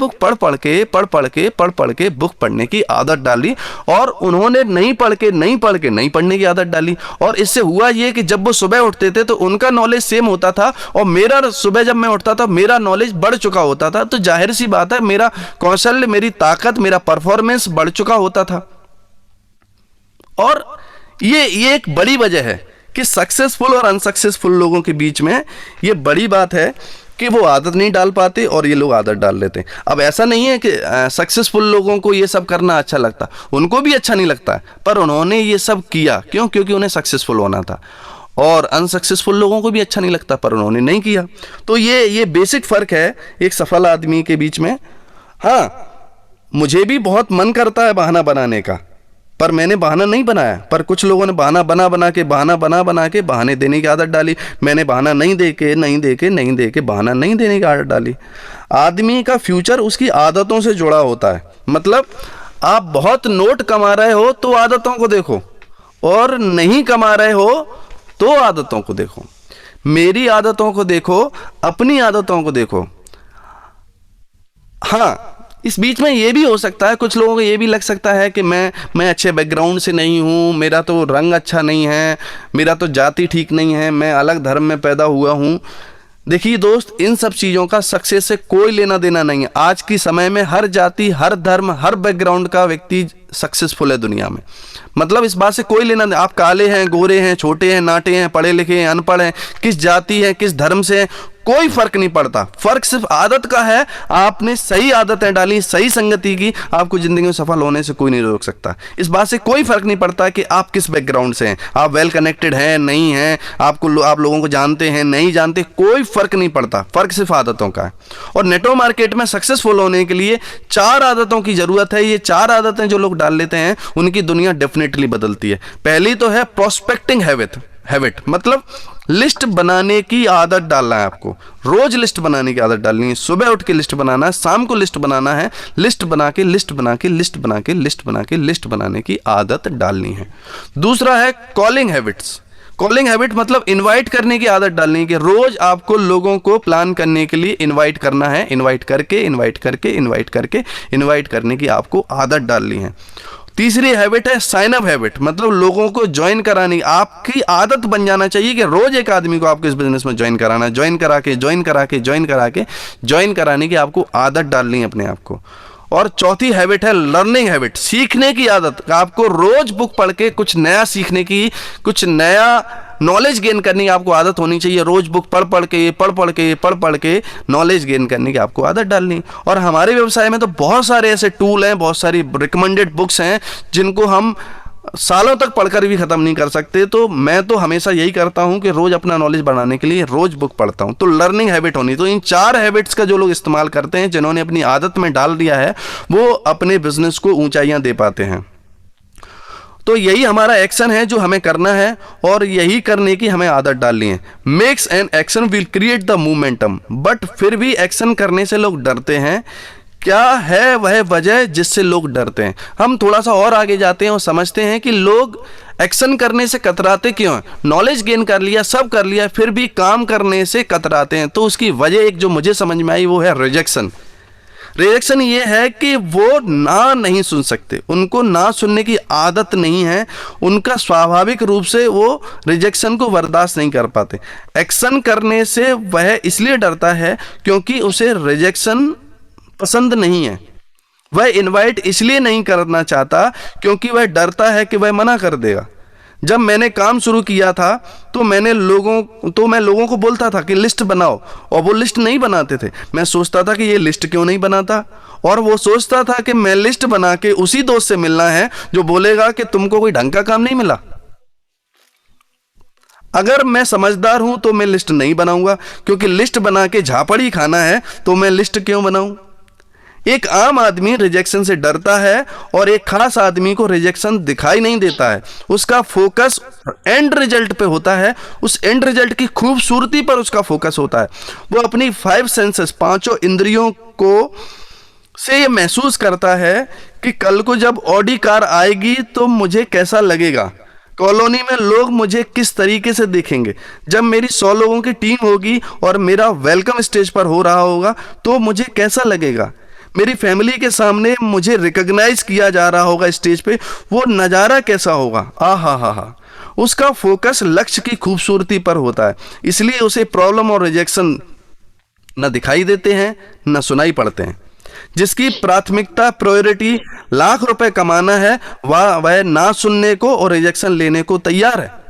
Speaker 1: बुक पढ़ने की आदत डाली, और उन्होंने नहीं पढ़ने की आदत डाली। और इससे हुआ ये कि जब वो सुबह उठते थे तो उनका नॉलेज सेम होता था, और मेरा सुबह जब मैं उठता था मेरा नॉलेज बढ़ चुका होता था। तो जाहिर सी बात है मेरा कौशल, मेरी ताकत, मेरा परफॉर्मेंस बढ़ चुका होता था। और ये एक बड़ी वजह है कि सक्सेसफुल और अनसक्सेसफुल लोगों के बीच में ये बड़ी बात है कि वो आदत नहीं डाल पाते और ये लोग आदत डाल लेते हैं। अब ऐसा नहीं है कि सक्सेसफुल लोगों को ये सब करना अच्छा लगता, उनको भी अच्छा नहीं लगता है, पर उन्होंने ये सब किया क्यों? क्योंकि उन्हें सक्सेसफुल होना था। और अनसक्सेसफुल लोगों को भी अच्छा नहीं लगता, पर उन्होंने नहीं किया। तो ये बेसिक फ़र्क है एक सफल आदमी के बीच में। हाँ, मुझे भी बहुत मन करता है बहाना बनाने का, पर मैंने बहाना नहीं बनाया। पर कुछ लोगों ने बहाना बना के बहाने देने की आदत डाली। मैंने बहाना नहीं दे के बहाना नहीं देने की आदत डाली। आदमी का फ्यूचर उसकी आदतों से जुड़ा होता है। मतलब आप बहुत नोट कमा रहे हो तो आदतों को देखो, और नहीं कमा रहे हो तो आदतों को देखो। मेरी आदतों को देखो, अपनी आदतों को देखो। हाँ, इस बीच में ये भी हो सकता है, कुछ लोगों को ये भी लग सकता है कि मैं अच्छे बैकग्राउंड से नहीं हूँ, मेरा तो रंग अच्छा नहीं है, मेरा तो जाति ठीक नहीं है, मैं अलग धर्म में पैदा हुआ हूँ। देखिए दोस्त, इन सब चीज़ों का सक्सेस से कोई लेना देना नहीं है। आज की समय में हर जाति, हर धर्म, हर बैकग्राउंड का व्यक्ति सक्सेसफुल है दुनिया में। मतलब इस बात से कोई लेना नहीं, आप काले हैं, गोरे हैं, छोटे हैं, नाटे हैं, पढ़े लिखे हैं, अनपढ़ हैं, किस जाति है, किस धर्म से हैं, कोई फर्क नहीं पड़ता। फर्क सिर्फ आदत का है। आपने सही आदतें डाली, सही संगति की, आपको जिंदगी में सफल होने से कोई नहीं रोक सकता। इस बात से कोई फर्क नहीं पड़ता कि आप किस बैकग्राउंड से हैं, आप वेल कनेक्टेड हैं नहीं हैं, आप लोगों को जानते हैं नहीं जानते, कोई फर्क नहीं पड़ता। फर्क सिर्फ आदतों का है। और नेटवर्क मार्केट में सक्सेसफुल होने के लिए 4 आदतों की जरूरत है। ये 4 आदतें जो लोग डाल लेते हैं उनकी दुनिया डेफिनेटली बदलती है। पहली तो है प्रोस्पेक्टिंग हैबिट, मतलब लिस्ट बनाने की आदत डालना है आपको। रोज लिस्ट बनाने की आदत डालनी है। सुबह उठ के लिस्ट बनाना है, शाम को लिस्ट बनाना है, लिस्ट बना के लिस्ट बनाने की आदत डालनी है। दूसरा है कॉलिंग हैबिट, मतलब इनवाइट करने की आदत डालनी है कि रोज आपको लोगों को प्लान करने के लिए इनवाइट करना है। इनवाइट करने की आपको आदत डालनी है। तीसरी हैबिट है साइन अप हैबिट, मतलब लोगों को ज्वाइन कराने की आपकी आदत बन जाना चाहिए कि रोज एक आदमी को आपको इस बिजनेस में ज्वाइन कराना है। ज्वाइन कराने की आपको आदत डालनी है अपने आप को। और चौथी हैबिट है लर्निंग हैबिट, सीखने की आदत। आपको रोज बुक पढ़ के कुछ नया सीखने की, कुछ नया नॉलेज गेन करने की आपको आदत होनी चाहिए। रोज बुक पढ़ पढ़ के नॉलेज गेन करने की आपको आदत डालनी। और हमारे व्यवसाय में तो बहुत सारे ऐसे टूल हैं, बहुत सारी रिकमेंडेड बुक्स हैं जिनको हम सालों तक पढ़कर भी ख़त्म नहीं कर सकते। तो मैं तो हमेशा यही करता हूं कि रोज़ अपना नॉलेज बढ़ाने के लिए रोज़ बुक पढ़ता हूं। तो लर्निंग हैबिट होनी। तो इन 4 हैबिट्स का जो लोग इस्तेमाल करते हैं, जिन्होंने अपनी आदत में डाल दिया है, वो अपने बिजनेस को ऊंचाइयां दे पाते हैं। तो यही हमारा एक्शन है जो हमें करना है, और यही करने की हमें आदत डालनी है। Makes an action will create the momentum, but फिर भी एक्शन करने से लोग डरते हैं। क्या है वह वजह जिससे लोग डरते हैं? हम थोड़ा सा और आगे जाते हैं और समझते हैं कि लोग एक्शन करने से कतराते क्यों हैं। नॉलेज गेन कर लिया, सब कर लिया, फिर भी काम करने से कतराते हैं। तो उसकी वजह एक जो मुझे समझ में आई वो है रिजेक्शन। रिजेक्शन ये है कि वो ना नहीं सुन सकते, उनको ना सुनने की आदत नहीं है, उनका स्वाभाविक रूप से वो रिजेक्शन को बर्दाश्त नहीं कर पाते। एक्शन करने से वह इसलिए डरता है क्योंकि उसे रिजेक्शन पसंद नहीं है। वह इनवाइट इसलिए नहीं करना चाहता क्योंकि वह डरता है कि वह मना कर देगा। जब मैंने काम शुरू किया था तो मैं लोगों को बोलता था कि लिस्ट बनाओ, और वो लिस्ट नहीं बनाते थे। मैं सोचता था कि ये लिस्ट क्यों नहीं बनाता, और वो सोचता था कि मैं लिस्ट बना के उसी दोस्त से मिलना है जो बोलेगा कि तुमको कोई ढंग का काम नहीं मिला। अगर मैं समझदार हूं तो मैं लिस्ट नहीं बनाऊंगा, क्योंकि लिस्ट बना के झापड़ी खाना है तो मैं लिस्ट क्यों बनाऊं। एक आम आदमी रिजेक्शन से डरता है और एक खास आदमी को रिजेक्शन दिखाई नहीं देता है। उसका फोकस एंड रिजल्ट पे होता है, उस एंड रिजल्ट की खूबसूरती पर उसका फोकस होता है। वो अपनी 5 सेंसेस, 5 इंद्रियों को से ये महसूस करता है कि कल को जब ऑडी कार आएगी तो मुझे कैसा लगेगा, कॉलोनी में लोग मुझे किस तरीके से देखेंगे, जब मेरी 100 लोगों की टीम होगी और मेरा वेलकम स्टेज पर हो रहा होगा तो मुझे कैसा लगेगा, मेरी फैमिली के सामने मुझे रिकॉग्नाइज किया जा रहा होगा स्टेज पे, वो नज़ारा कैसा होगा। हा। उसका फोकस लक्ष्य की खूबसूरती पर होता है, इसलिए उसे प्रॉब्लम और रिजेक्शन न दिखाई देते हैं न सुनाई पड़ते हैं। जिसकी प्राथमिकता प्रायोरिटी लाख रुपए कमाना है वह ना सुनने को और रिजेक्शन लेने को तैयार है।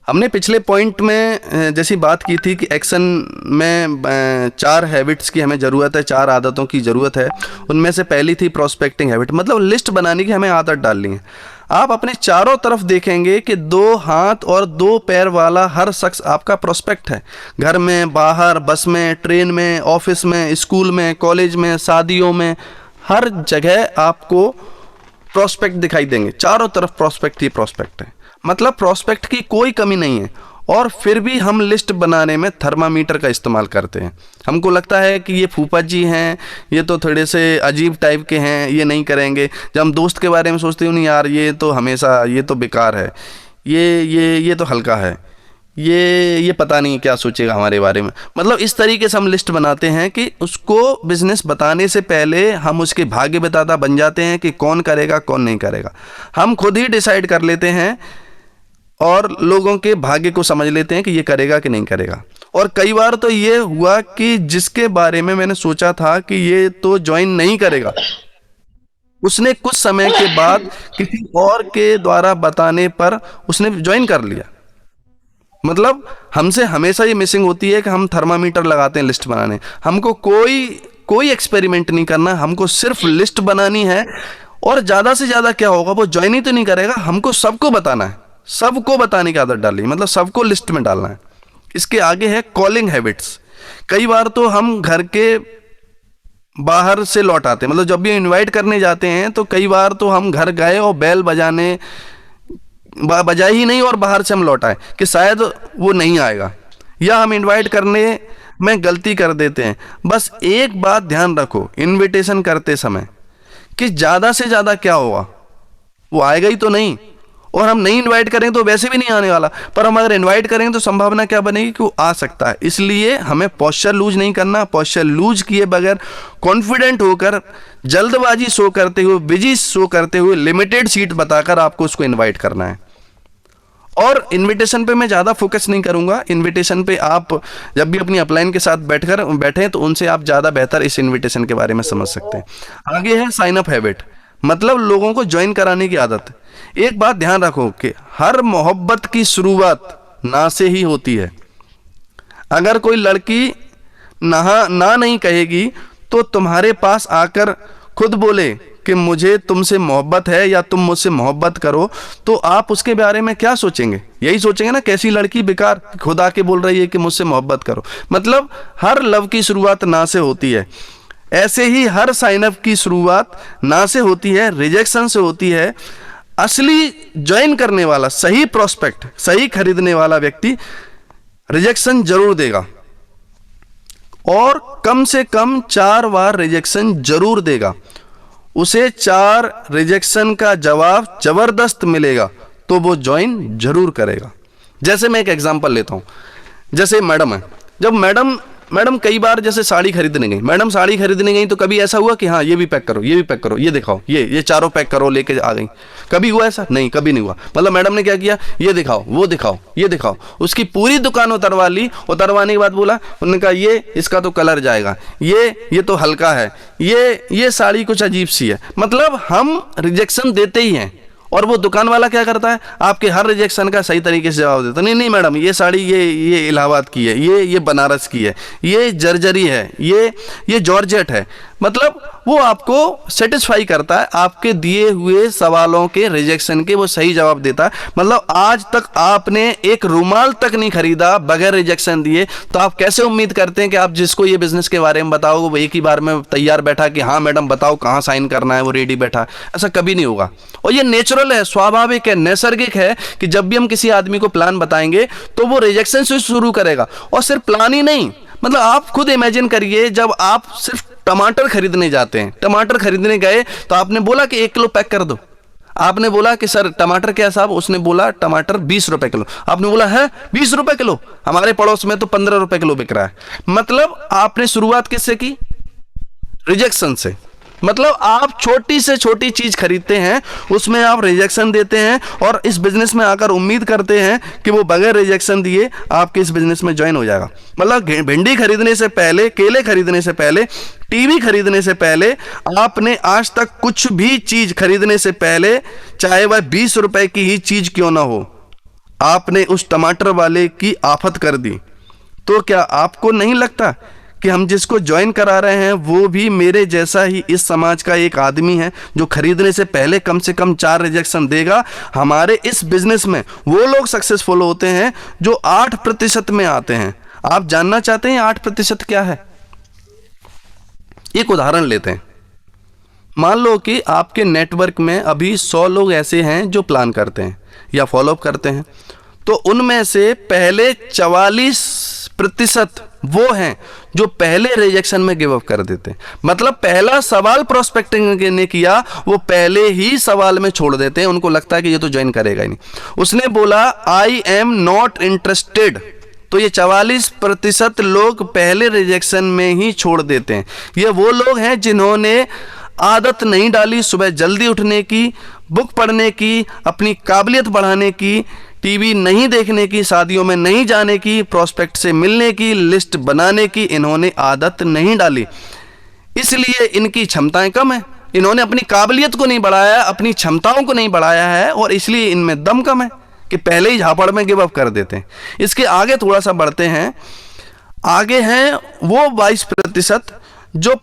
Speaker 1: हमने पिछले पॉइंट में जैसी बात की थी कि एक्शन में 4 हैबिट्स की हमें ज़रूरत है, 4 आदतों की ज़रूरत है। उनमें से पहली थी प्रोस्पेक्टिंग हैबिट, मतलब लिस्ट बनाने की हमें आदत डालनी है। आप अपने चारों तरफ देखेंगे कि 2 हाथ और 2 पैर वाला हर शख्स आपका प्रोस्पेक्ट है। घर में, बाहर, बस में, ट्रेन में, ऑफिस में, स्कूल में, कॉलेज में, शादियों में, हर जगह आपको प्रोस्पेक्ट दिखाई देंगे। चारों तरफ प्रोस्पेक्ट ही प्रोस्पेक्ट है, मतलब प्रोस्पेक्ट की कोई कमी नहीं है। और फिर भी हम लिस्ट बनाने में थर्मामीटर का इस्तेमाल करते हैं। हमको लगता है कि ये फूफा जी हैं, ये तो थोड़े से अजीब टाइप के हैं, ये नहीं करेंगे। जब हम दोस्त के बारे में सोचते हो, नहीं यार ये तो हमेशा, ये तो बेकार है, ये तो हल्का है, ये पता नहीं क्या सोचेगा हमारे बारे में। मतलब इस तरीके से हम लिस्ट बनाते हैं कि उसको बिजनेस बताने से पहले हम उसके भाग्य विधाता बन जाते हैं कि कौन करेगा कौन नहीं करेगा। हम खुद ही डिसाइड कर लेते हैं और लोगों के भाग्य को समझ लेते हैं कि ये करेगा कि नहीं करेगा। और कई बार तो ये हुआ कि जिसके बारे में मैंने सोचा था कि ये तो ज्वाइन नहीं करेगा, उसने कुछ समय के बाद किसी और के द्वारा बताने पर उसने ज्वाइन कर लिया। मतलब हमसे हमेशा ये मिसिंग होती है कि हम थर्मामीटर लगाते हैं लिस्ट बनाने। हमको कोई एक्सपेरिमेंट नहीं करना, हमको सिर्फ लिस्ट बनानी है। और ज़्यादा से ज़्यादा क्या होगा, वो ज्वाइन ही तो नहीं करेगा, हमको सबको बताना है, सबको बताने की आदत डाली, मतलब सबको लिस्ट में डालना है। इसके आगे है कॉलिंग हैबिट्स। कई बार तो हम घर के बाहर से लौट आते हैं, मतलब जब भी इनवाइट करने जाते हैं तो कई बार तो हम घर गए और बेल बजाई ही नहीं और बाहर से हम लौट आए कि शायद वो नहीं आएगा, या हम इनवाइट करने में गलती कर देते हैं। बस एक बात ध्यान रखो इनविटेशन करते समय कि ज़्यादा से ज़्यादा क्या होगा, वो आएगा ही तो नहीं। और हम नहीं इनवाइट करेंगे तो वैसे भी नहीं आने वाला, पर हम अगर इनवाइट करेंगे तो संभावना क्या बनेगी कि वो आ सकता है। इसलिए हमें पोस्चर लूज नहीं करना। पोस्चर लूज किए बगैर कॉन्फिडेंट होकर, जल्दबाजी शो करते हुए, बिजी शो करते हुए, लिमिटेड सीट बताकर आपको उसको इन्वाइट करना है। और इनविटेशन पे मैं ज़्यादा फोकस नहीं करूँगा। इनविटेशन पे आप जब भी अपनी अपलाइन के साथ बैठें तो उनसे आप ज़्यादा बेहतर इस इनविटेशन के बारे में समझ सकते हैं। आगे है साइन अप हैबिट, मतलब लोगों को ज्वाइन कराने की आदत। एक बात ध्यान रखो कि हर मोहब्बत की शुरुआत ना से ही होती है। अगर कोई लड़की ना नहीं कहेगी तो तुम्हारे पास आकर खुद बोले कि मुझे तुमसे मोहब्बत है या तुम मुझसे मोहब्बत करो, तो आप उसके बारे में क्या सोचेंगे? यही सोचेंगे ना, कैसी लड़की बेकार, खुद आके बोल रही है कि मुझसे मोहब्बत करो। मतलब हर लव की शुरुआत ना से होती है। ऐसे ही हर साइन अप की शुरुआत ना से होती है, रिजेक्शन से होती है। असली ज्वाइन करने वाला, सही प्रोस्पेक्ट, सही खरीदने वाला व्यक्ति रिजेक्शन जरूर देगा, और कम से कम 4 बार रिजेक्शन जरूर देगा। उसे 4 रिजेक्शन का जवाब जबरदस्त मिलेगा तो वो ज्वाइन जरूर करेगा। जैसे मैं एक एग्जांपल लेता हूं, जैसे मैडम है, जब मैडम मैडम कई बार जैसे साड़ी खरीदने गई, मैडम साड़ी खरीदने गई तो कभी ऐसा हुआ कि हाँ ये भी पैक करो, ये भी पैक करो, ये दिखाओ, ये चारों पैक करो, लेके आ गई? कभी हुआ ऐसा? नहीं, कभी नहीं हुआ। मतलब मैडम ने क्या किया, ये दिखाओ, वो दिखाओ, ये दिखाओ, उसकी पूरी दुकान उतरवा ली। उतरवाने के बाद बोला, उन्होंने कहा ये इसका तो कलर जाएगा, ये तो हल्का है, ये साड़ी कुछ अजीब सी है। मतलब हम रिजेक्शन देते ही हैं, और वो दुकान वाला क्या करता है, आपके हर रिजेक्शन का सही तरीके से जवाब देता है। नहीं मैडम, ये साड़ी ये इलाहाबाद की है, ये बनारस की है, ये जर्जरी है, ये जॉर्जेट है। मतलब वो आपको सेटिस्फाई करता है, आपके दिए हुए सवालों के रिजेक्शन के वो सही जवाब देता है। मतलब आज तक आपने एक रुमाल तक नहीं खरीदा बगैर रिजेक्शन दिए, तो आप कैसे उम्मीद करते हैं कि आप जिसको ये बिजनेस के बारे में बताओगे वो एक ही बार में तैयार बैठा कि हाँ मैडम बताओ कहाँ साइन करना है, वो रेडी बैठा? ऐसा कभी नहीं होगा। और ये नेचुरल है, स्वाभाविक है, नैसर्गिक है कि जब भी हम किसी आदमी को प्लान बताएंगे तो वो रिजेक्शन से शुरू करेगा। और सिर्फ प्लान ही नहीं, मतलब आप खुद इमेजिन करिए, जब आप सिर्फ टमाटर खरीदने जाते हैं, टमाटर खरीदने गए तो आपने बोला कि 1 किलो पैक कर दो। आपने बोला कि सर टमाटर क्या साहब? उसने बोला टमाटर 20 रुपए किलो। आपने बोला है 20 रुपए किलो? हमारे पड़ोस में तो 15 रुपए किलो बिक रहा है। मतलब आपने शुरुआत किससे की? रिजेक्शन से। मतलब आप छोटी से छोटी चीज खरीदते हैं, उसमें आप रिजेक्शन देते हैं, और इस बिजनेस में आकर उम्मीद करते हैं कि वो बगैर रिजेक्शन दिए आपके इस बिजनेस में ज्वाइन हो जाएगा। मतलब भिंडी खरीदने से पहले, केले खरीदने से पहले, टीवी खरीदने से पहले, आपने आज तक कुछ भी चीज खरीदने से पहले, चाहे वह 20 रुपए की ही चीज क्यों ना हो, आपने उस टमाटर वाले की आफत कर दी। तो क्या आपको नहीं लगता कि हम जिसको ज्वाइन करा रहे हैं वो भी मेरे जैसा ही इस समाज का एक आदमी है, जो खरीदने से पहले कम से कम 4 रिजेक्शन देगा? हमारे इस बिजनेस में वो लोग सक्सेसफुल होते हैं जो 8% में आते हैं। आप जानना चाहते हैं 8% क्या है? एक उदाहरण लेते हैं। मान लो कि आपके नेटवर्क में अभी 100 लोग ऐसे हैं जो प्लान करते हैं या फॉलोअप करते हैं, तो उनमें से पहले 44% वो हैं जो पहले रिजेक्शन में गिव अप कर देते हैं। मतलब पहला सवाल प्रोस्पेक्टिंग ने किया, वो पहले ही सवाल में छोड़ देते हैं। उनको लगता है कि ये तो ज्वाइन करेगा ही नहीं। उसने बोला आई एम नॉट इंटरेस्टेड, तो ये 44% लोग पहले रिजेक्शन में ही छोड़ देते हैं। ये वो लोग हैं जिन्होंने आदत नहीं डाली सुबह जल्दी उठने की, बुक पढ़ने की, अपनी काबिलियत बढ़ाने की, टीवी नहीं देखने की, शादियों में नहीं जाने की, प्रोस्पेक्ट से मिलने की, लिस्ट बनाने की। इन्होंने आदत नहीं डाली, इसलिए इनकी क्षमताएं कम है। इन्होंने अपनी काबिलियत को नहीं बढ़ाया, अपनी क्षमताओं को नहीं बढ़ाया है, और इसलिए इनमें दम कम है कि पहले ही झापड़ में गिव अप कर देते हैं। इसके आगे थोड़ा सा बढ़ते हैं। आगे हैं वो 22% जो